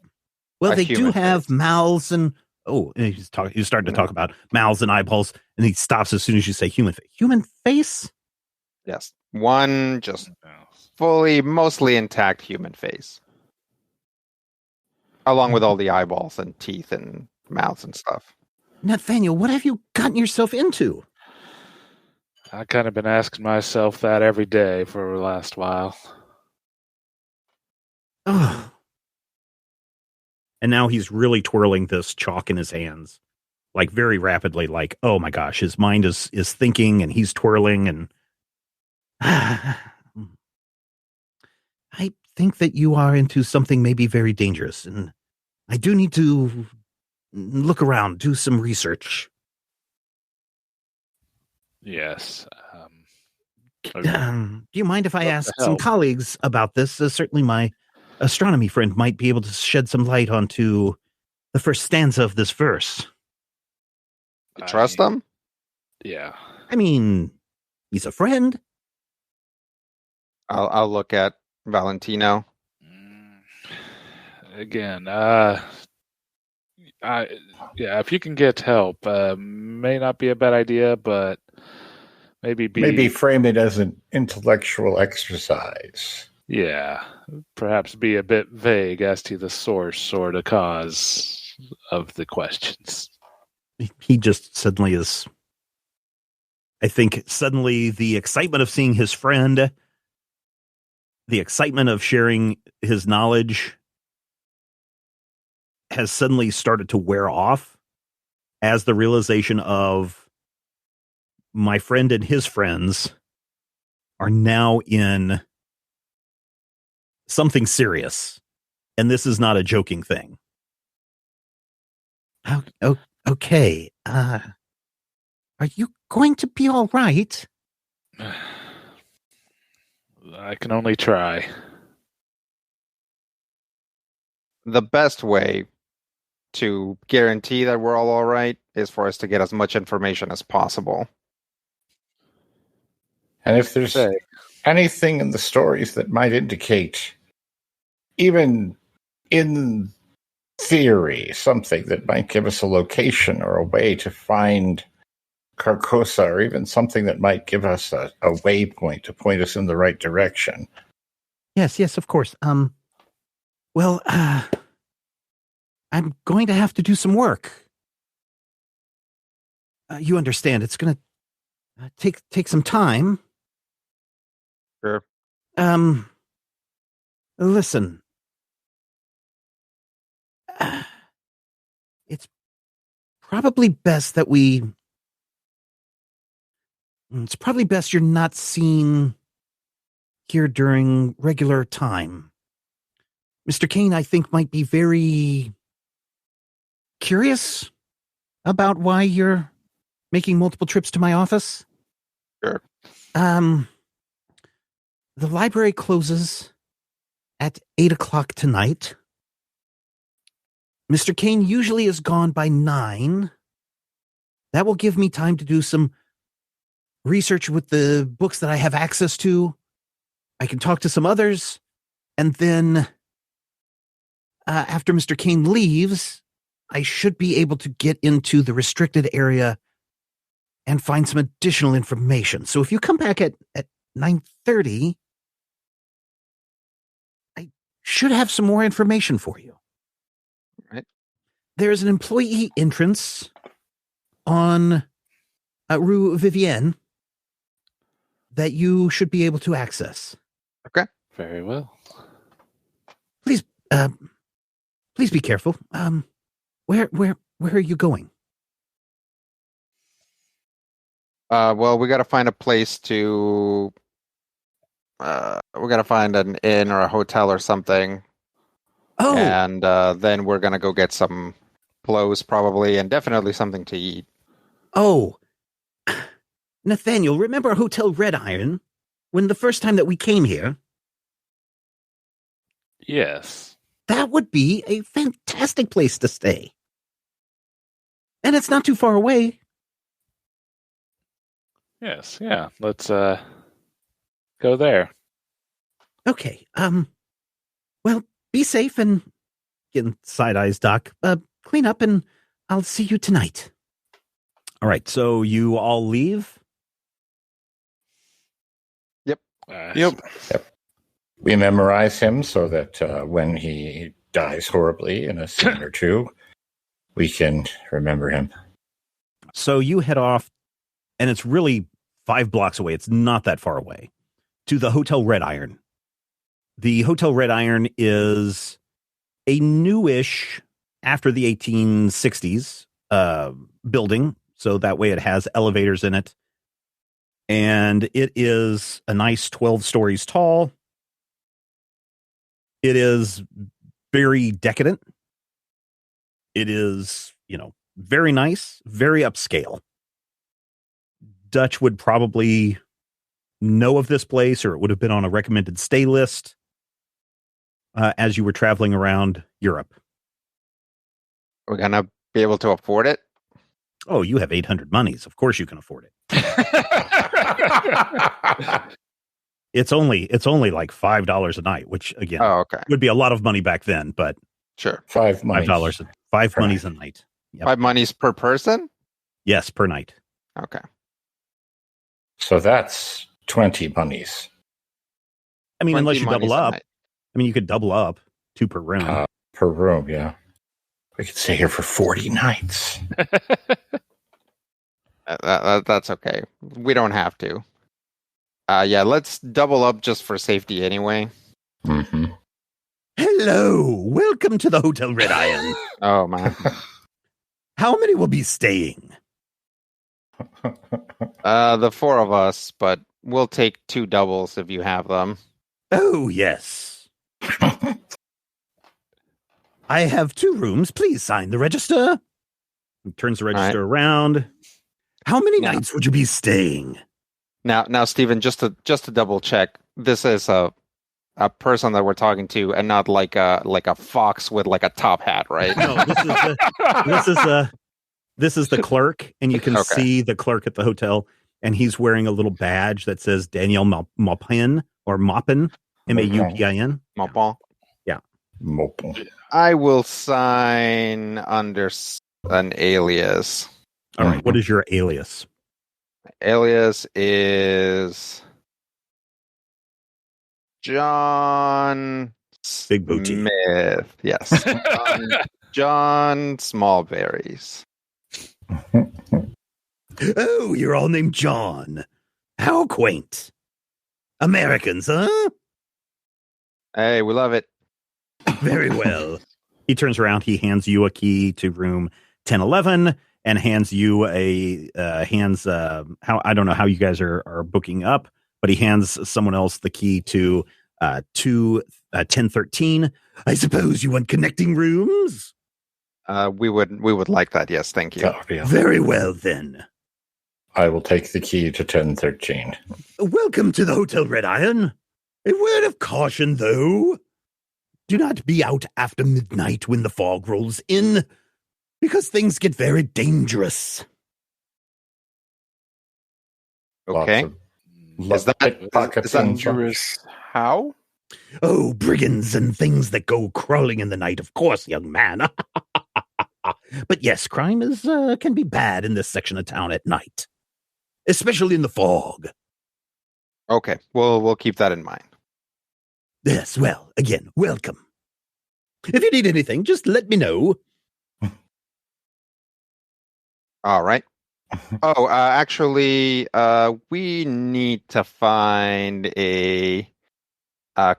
they do have face. Mouths and he's starting to talk about mouths and eyeballs, and he stops as soon as you say human face. Human face? Yes. One just fully, mostly intact human face. Along with all the eyeballs and teeth and mouths and stuff. Nathaniel, what have you gotten yourself into? I've kind of been asking myself that every day for the last while. Oh. And now he's really twirling this chalk in his hands, like very rapidly, like, oh my gosh, his mind is thinking and he's twirling. And I think that you are into something maybe very dangerous. And I do need to look around, do some research. Yes. Do you mind if I ask some colleagues about this? Certainly my astronomy friend might be able to shed some light onto the first stanza of this verse. You trust him? Yeah. I mean, he's a friend. I'll look at Valentino. Again, if you can get help, may not be a bad idea, but maybe frame it as an intellectual exercise. Yeah, perhaps be a bit vague as to the source or the cause of the questions. He just suddenly is, I think, the excitement of seeing his friend, the excitement of sharing his knowledge has suddenly started to wear off as the realization of my friend and his friends are now in something serious, and this is not a joking thing. Okay. Are you going to be all right? I can only try. The best way to guarantee that we're all right is for us to get as much information as possible. And if there's anything in the stories that might indicate, even in theory, something that might give us a location or a way to find Carcosa, or even something that might give us a waypoint to point us in the right direction. Yes, of course. Well, I'm going to have to do some work. You understand, it's going to take some time. Sure. Listen. It's probably best you're not seen here during regular time. Mr. Kane, I think, might be very curious about why you're making multiple trips to my office. Sure. The library closes at 8:00 tonight. Mr. Kane usually is gone by 9. That will give me time to do some research with the books that I have access to. I can talk to some others, and then after Mr. Kane leaves, I should be able to get into the restricted area and find some additional information. So if you come back at 9:30, I should have some more information for you. Right. There's an employee entrance on Rue Vivienne that you should be able to access. Very well. Please, please be careful. Where are you going? Well, we got to find a place to. We got to find an inn or a hotel or something, Oh, and then we're gonna go get some clothes, probably, and definitely something to eat. oh, Nathaniel, remember Hotel Red Iron? When the first time that we came here? Yes. That would be a fantastic place to stay. And it's not too far away. Yes. Yeah. Let's go there. Okay, well, be safe and getting side eyes, Doc. Clean up and I'll see you tonight. All right, so you all leave? Yep. We memorize him so that when he dies horribly in a scene or two, we can remember him. So you head off, and it's really 5 blocks away. It's not that far away, to the Hotel Red Iron. The Hotel Red Iron is a newish, after the 1860s, building. So that way it has elevators in it. And it is a nice 12 stories tall. It is very decadent. It is, very nice, very upscale. Dutch would probably know of this place, or it would have been on a recommended stay list as you were traveling around Europe. We're gonna be able to afford it. Oh, you have 800 monies. Of course you can afford it. It's only like $5 a night, which again okay. would be a lot of money back then, but Sure. $5 monies a night. Yep. 5 monies per person? Yes, per night. Okay. So that's 20 monies. I mean, unless you 20 double monies a up. night. I mean, you could double up 2 per room. Per room, yeah. We could stay here for 40 nights. That's okay. We don't have to. Yeah, let's double up just for safety anyway. Mm-hmm. Hello, welcome to the Hotel Red Iron. Oh, man. How many will be staying? The 4 of us, but we'll take 2 doubles if you have them. Oh, yes. I have 2 rooms. Please sign the register. He turns the register around. How many nights would you be staying? Now, Stephen, just to double check, this is a person that we're talking to, and not like a fox with like a top hat, right? No, this is the clerk, and you can see the clerk at the hotel, and he's wearing a little badge that says Daniel Maupin or Maupin, Maupin. Maupin. Yeah. Maupin. I will sign under an alias. All right. What is your alias? Alias is John Big Booty. Smith. Yes. John Smallberries. Oh, you're all named John. How quaint. Americans, huh? Hey, we love it. Very well. He turns around. He hands you a key to room 1011 and hands you how I don't know how you guys are booking up, but he hands someone else the key to 1013. I suppose you want connecting rooms? We would like that. Yes, thank you. Very well then. I will take the key to 1013. Welcome to the Hotel Red Iron. A word of caution, though. Do not be out after midnight when the fog rolls in, because things get very dangerous. Okay. Is that dangerous? How? Oh, brigands and things that go crawling in the night, of course, young man. But yes, crime can be bad in this section of town at night, especially in the fog. Okay, we'll keep that in mind. Yes, well, again, welcome. If you need anything, just let me know. All right. Oh, actually, we need to find a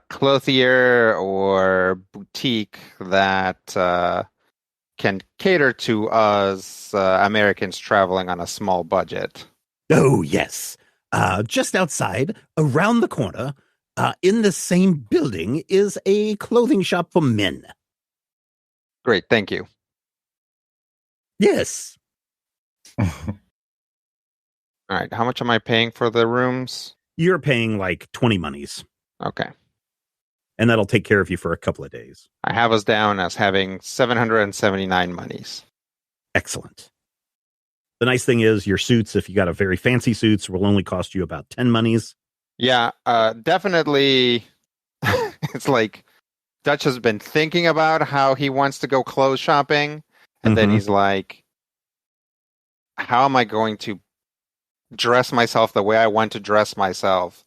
clothier or boutique that can cater to us Americans traveling on a small budget? Oh, yes. Just outside, around the corner, in the same building, is a clothing shop for men. Great, thank you. Yes. All right, how much am I paying for the rooms? You're paying like 20 monies, Okay. and that'll take care of you for a couple of days. I have us down as having 779 monies. Excellent. The nice thing is your suits, if you got a very fancy suits, will only cost you about 10 monies. Yeah, definitely. It's like Dutch has been thinking about how he wants to go clothes shopping, and then he's like, how am I going to dress myself the way I want to dress myself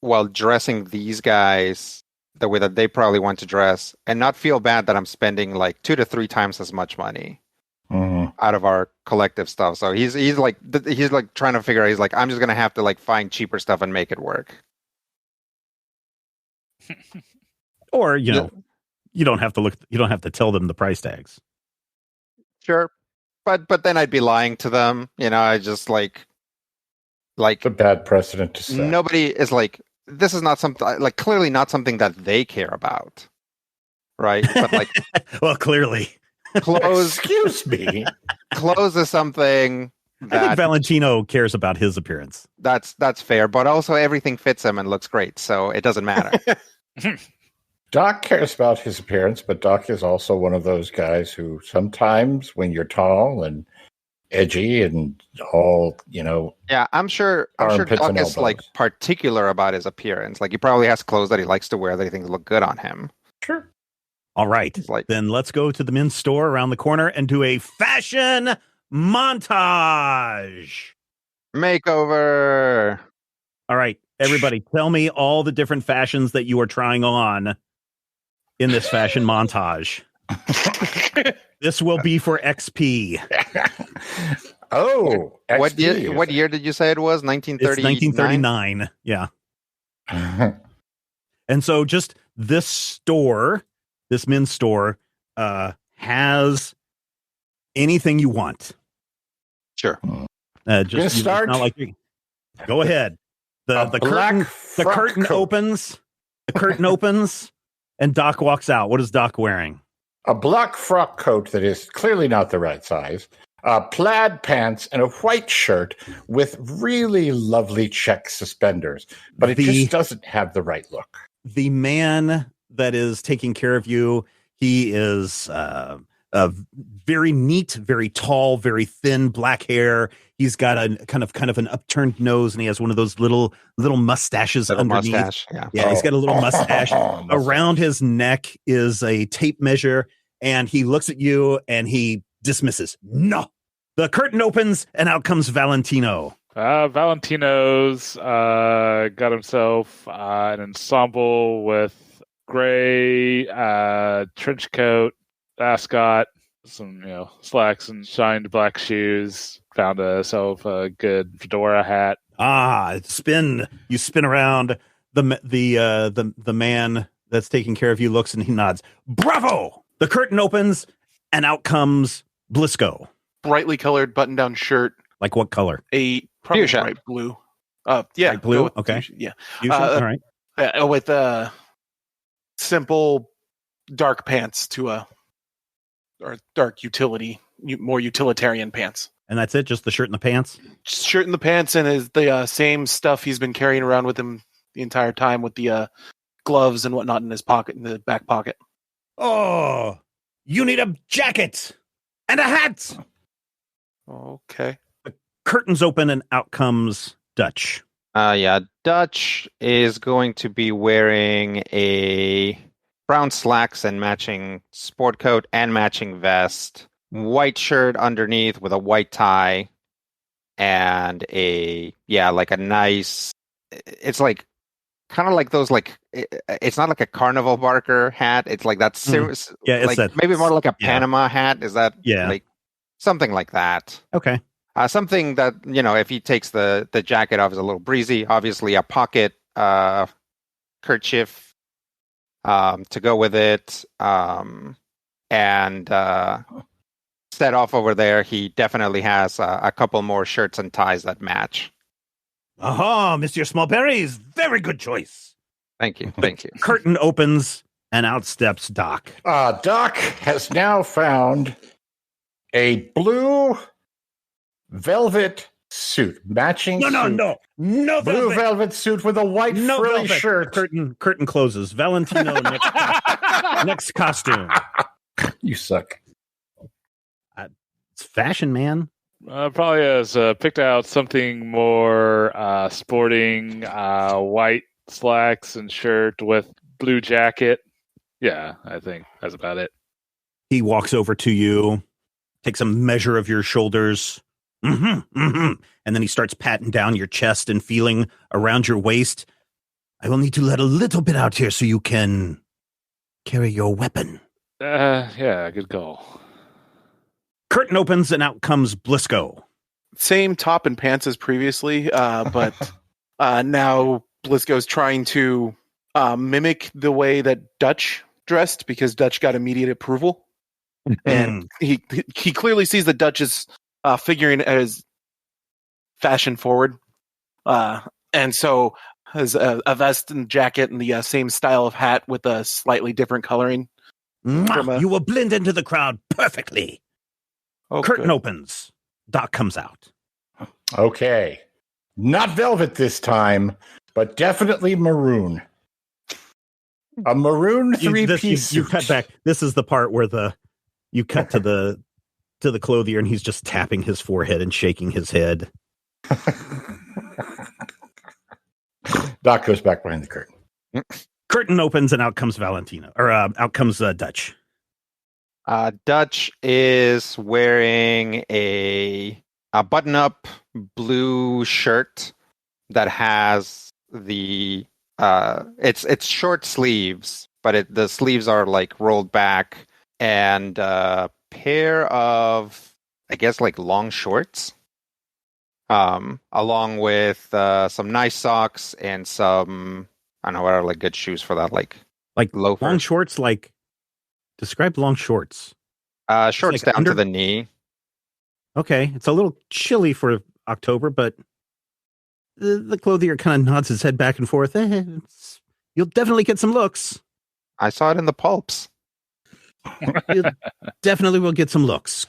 while dressing these guys the way that they probably want to dress and not feel bad that I'm spending like 2 to 3 times as much money out of our collective stuff. So he's like trying to figure out, he's like, I'm just going to have to like find cheaper stuff and make it work. Or, you know, you don't have to tell them the price tags. Sure. But then I'd be lying to them. You know, I just like It's a bad precedent to set. nobody is like, this is not something like clearly not something that they care about. Right. But like, well, clearly. clothes, Excuse me. clothes is something I think that Valentino cares about his appearance. that's fair, but also everything fits him and looks great, so it doesn't matter. Doc cares about his appearance, but Doc is also one of those guys who sometimes when you're tall and edgy and all, you know. Yeah, I'm sure Armpits Doc and is like elbows. particular about his appearance. Like he probably has clothes that he likes to wear that he thinks look good on him. Sure. All right. It's like, Then let's go to the men's store around the corner and do a fashion montage. makeover. All right, everybody, tell me all the different fashions that you are trying on in this fashion montage. This will be for XP. Oh, What XP, year? What year did you say it was? 1930. It's 1939. Yeah. And so just this men's store, has anything you want. Sure. Just start? It's not like go ahead. The curtain opens. The curtain opens, and Doc walks out. What is Doc wearing? A black frock coat that is clearly not the right size, plaid pants, and a white shirt with really lovely check suspenders. But it just doesn't have the right look. The man that is taking care of you, he is very neat, very tall, very thin, black hair. He's got a kind of an upturned nose, and he has one of those little mustaches Little underneath. mustache. Yeah. Yeah, he's got a little mustache. Around his neck is a tape measure, and he looks at you and he dismisses. No. The curtain opens, and out comes Valentino. Valentino's got himself an ensemble with gray trench coat, ascot, some slacks and shined black shoes. Found himself a good fedora hat. You spin around. The man that's taking care of you looks and he nods. Bravo! The curtain opens, and out comes Blisco. Brightly colored button-down shirt. Like what color? Probably Fuchsia. bright blue. Yeah, Bright blue? go with Okay. fuchsia, yeah. Fuchsia? All right. With simple dark pants or dark more utilitarian pants. And that's it? Just the shirt and the pants? Shirt and the pants, and is the same stuff he's been carrying around with him the entire time, with the gloves and whatnot in his pocket, in the back pocket. Oh, you need a jacket and a hat. Okay. The curtains open, and out comes Dutch. Yeah, Dutch is going to be wearing a brown slacks and matching sport coat and matching vest, white shirt underneath with a white tie, and a nice. It's like kind of like those it's not like a carnival barker hat. It's like that serious. Yeah, it's like that, maybe more like a Panama hat. Is that like something like that? Okay. Something that, if he takes the jacket off is a little breezy. Obviously, a pocket kerchief to go with it, and set off over there. He definitely has a couple more shirts and ties that match. Aha, Monsieur Smallberries, very good choice. Thank you, thank you. Curtain opens, and out steps Doc. Doc has now found a blue velvet suit, matching No blue velvet suit with a white frilly shirt. Curtain closes. Valentino next costume. You suck. It's fashion, man. Probably has picked out something more sporting, white slacks and shirt with blue jacket. Yeah, I think that's about it. He walks over to you, takes a measure of your shoulders, and then he starts patting down your chest and feeling around your waist. I will need to let a little bit out here so you can carry your weapon. Yeah, good call. Curtain opens and out comes Blisco. Same top and pants as previously, but now Blisco's trying to mimic the way that Dutch dressed because Dutch got immediate approval. And he clearly sees that Dutch is figuring as fashion forward. And so has a vest and jacket and the same style of hat with a slightly different coloring. You will blend into the crowd perfectly. Oh, Curtain good. opens. Doc comes out. Okay. Not velvet this time, but definitely maroon. A maroon three-piece You suit. cut back. This is the part where you cut to the clothier and he's just tapping his forehead and shaking his head. Doc goes back behind the curtain. Curtain opens and out comes Valentino, or out comes Dutch. Dutch is wearing a button-up blue shirt that has the it's short sleeves, but the sleeves are like rolled back, and a pair of, I guess, like long shorts, along with some nice socks and some, I don't know what are like good shoes for that, like loafers. Long shorts, like describe long shorts. Shorts like down to the knee. Okay, it's a little chilly for October, but the clothier kind of nods his head back and forth. You'll definitely get some looks. I saw it in the pulps. You definitely will get some looks.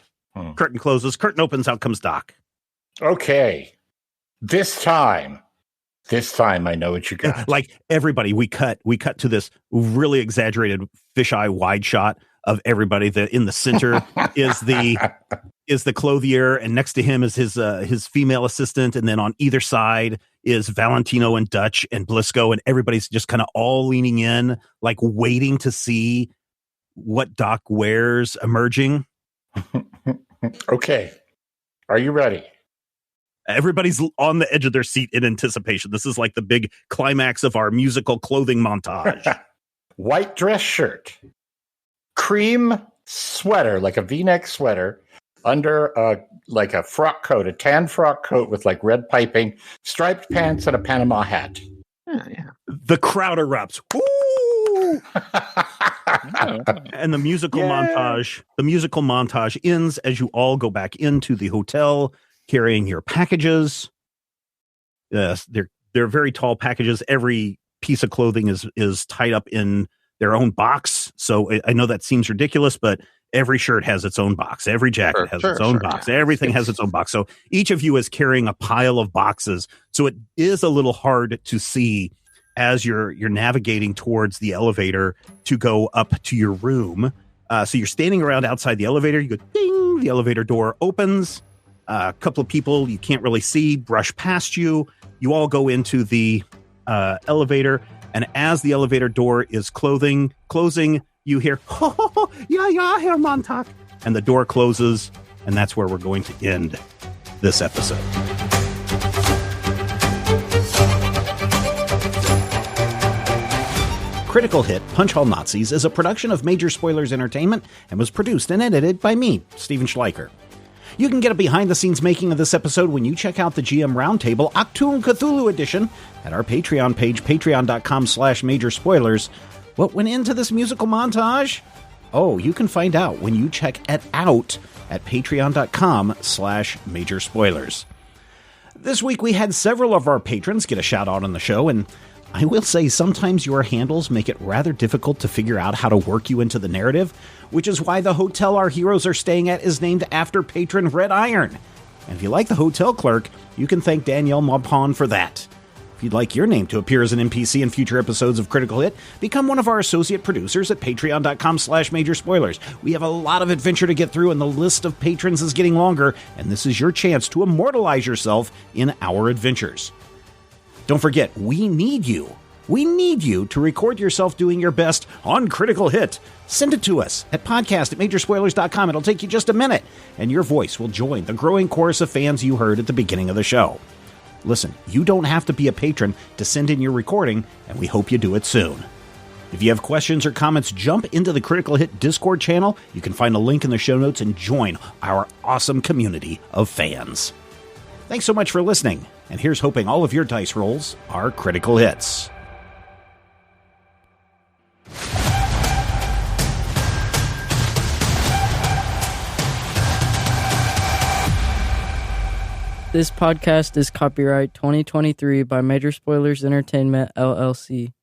Curtain closes. Curtain opens. Out comes Doc. Okay. This time I know what you got. Like everybody, we cut to this really exaggerated fisheye wide shot of everybody. In the center is the clothier, and next to him is his female assistant, and then on either side is Valentino and Dutch and Blisco, and everybody's just kind of all leaning in, like waiting to see what Doc wears emerging. Okay. Are you ready? Everybody's on the edge of their seat in anticipation. This is like the big climax of our musical clothing montage. White dress shirt, cream sweater, like a V-neck sweater, under a frock coat, a tan frock coat with like red piping, striped pants, and a Panama hat. Yeah. The crowd erupts. Woo! And the musical montage ends as you all go back into the hotel carrying your packages. Yes, they're very tall packages. Every piece of clothing is tied up in their own box. So I know that seems ridiculous, but every shirt has its own box. Every jacket has its own box. Yeah. Everything has its own box. So each of you is carrying a pile of boxes. So it is a little hard to see as you're navigating towards the elevator to go up to your room. So you're standing around outside the elevator. You go ding, the elevator door opens. A couple of people you can't really see brush past you. You all go into the elevator, and as the elevator door is closing, you hear, yeah, Herr Montag. And the door closes, and that's where we're going to end this episode. Critical Hit Punch Hall Nazis is a production of Major Spoilers Entertainment and was produced and edited by me, Steven Schleicher. You can get a behind-the-scenes making of this episode when you check out the GM Roundtable Octoon Cthulhu Edition at our Patreon page, patreon.com/majorspoilers. What went into this musical montage? Oh, you can find out when you check it out at patreon.com/majorspoilers. This week we had several of our patrons get a shout-out on the show, and I will say sometimes your handles make it rather difficult to figure out how to work you into the narrative, which is why the hotel our heroes are staying at is named after patron Red Iron. And if you like the hotel clerk, you can thank Danielle Maupon for that. If you'd like your name to appear as an NPC in future episodes of Critical Hit, become one of our associate producers at patreon.com/majorspoilers. We have a lot of adventure to get through, and the list of patrons is getting longer, and this is your chance to immortalize yourself in our adventures. Don't forget, we need you. We need you to record yourself doing your best on Critical Hit. Send it to us at podcast@majorspoilers.com. It'll take you just a minute, and your voice will join the growing chorus of fans you heard at the beginning of the show. Listen, you don't have to be a patron to send in your recording, and we hope you do it soon. If you have questions or comments, jump into the Critical Hit Discord channel. You can find a link in the show notes and join our awesome community of fans. Thanks so much for listening, and here's hoping all of your dice rolls are critical hits. This podcast is copyright 2023 by Major Spoilers Entertainment, LLC.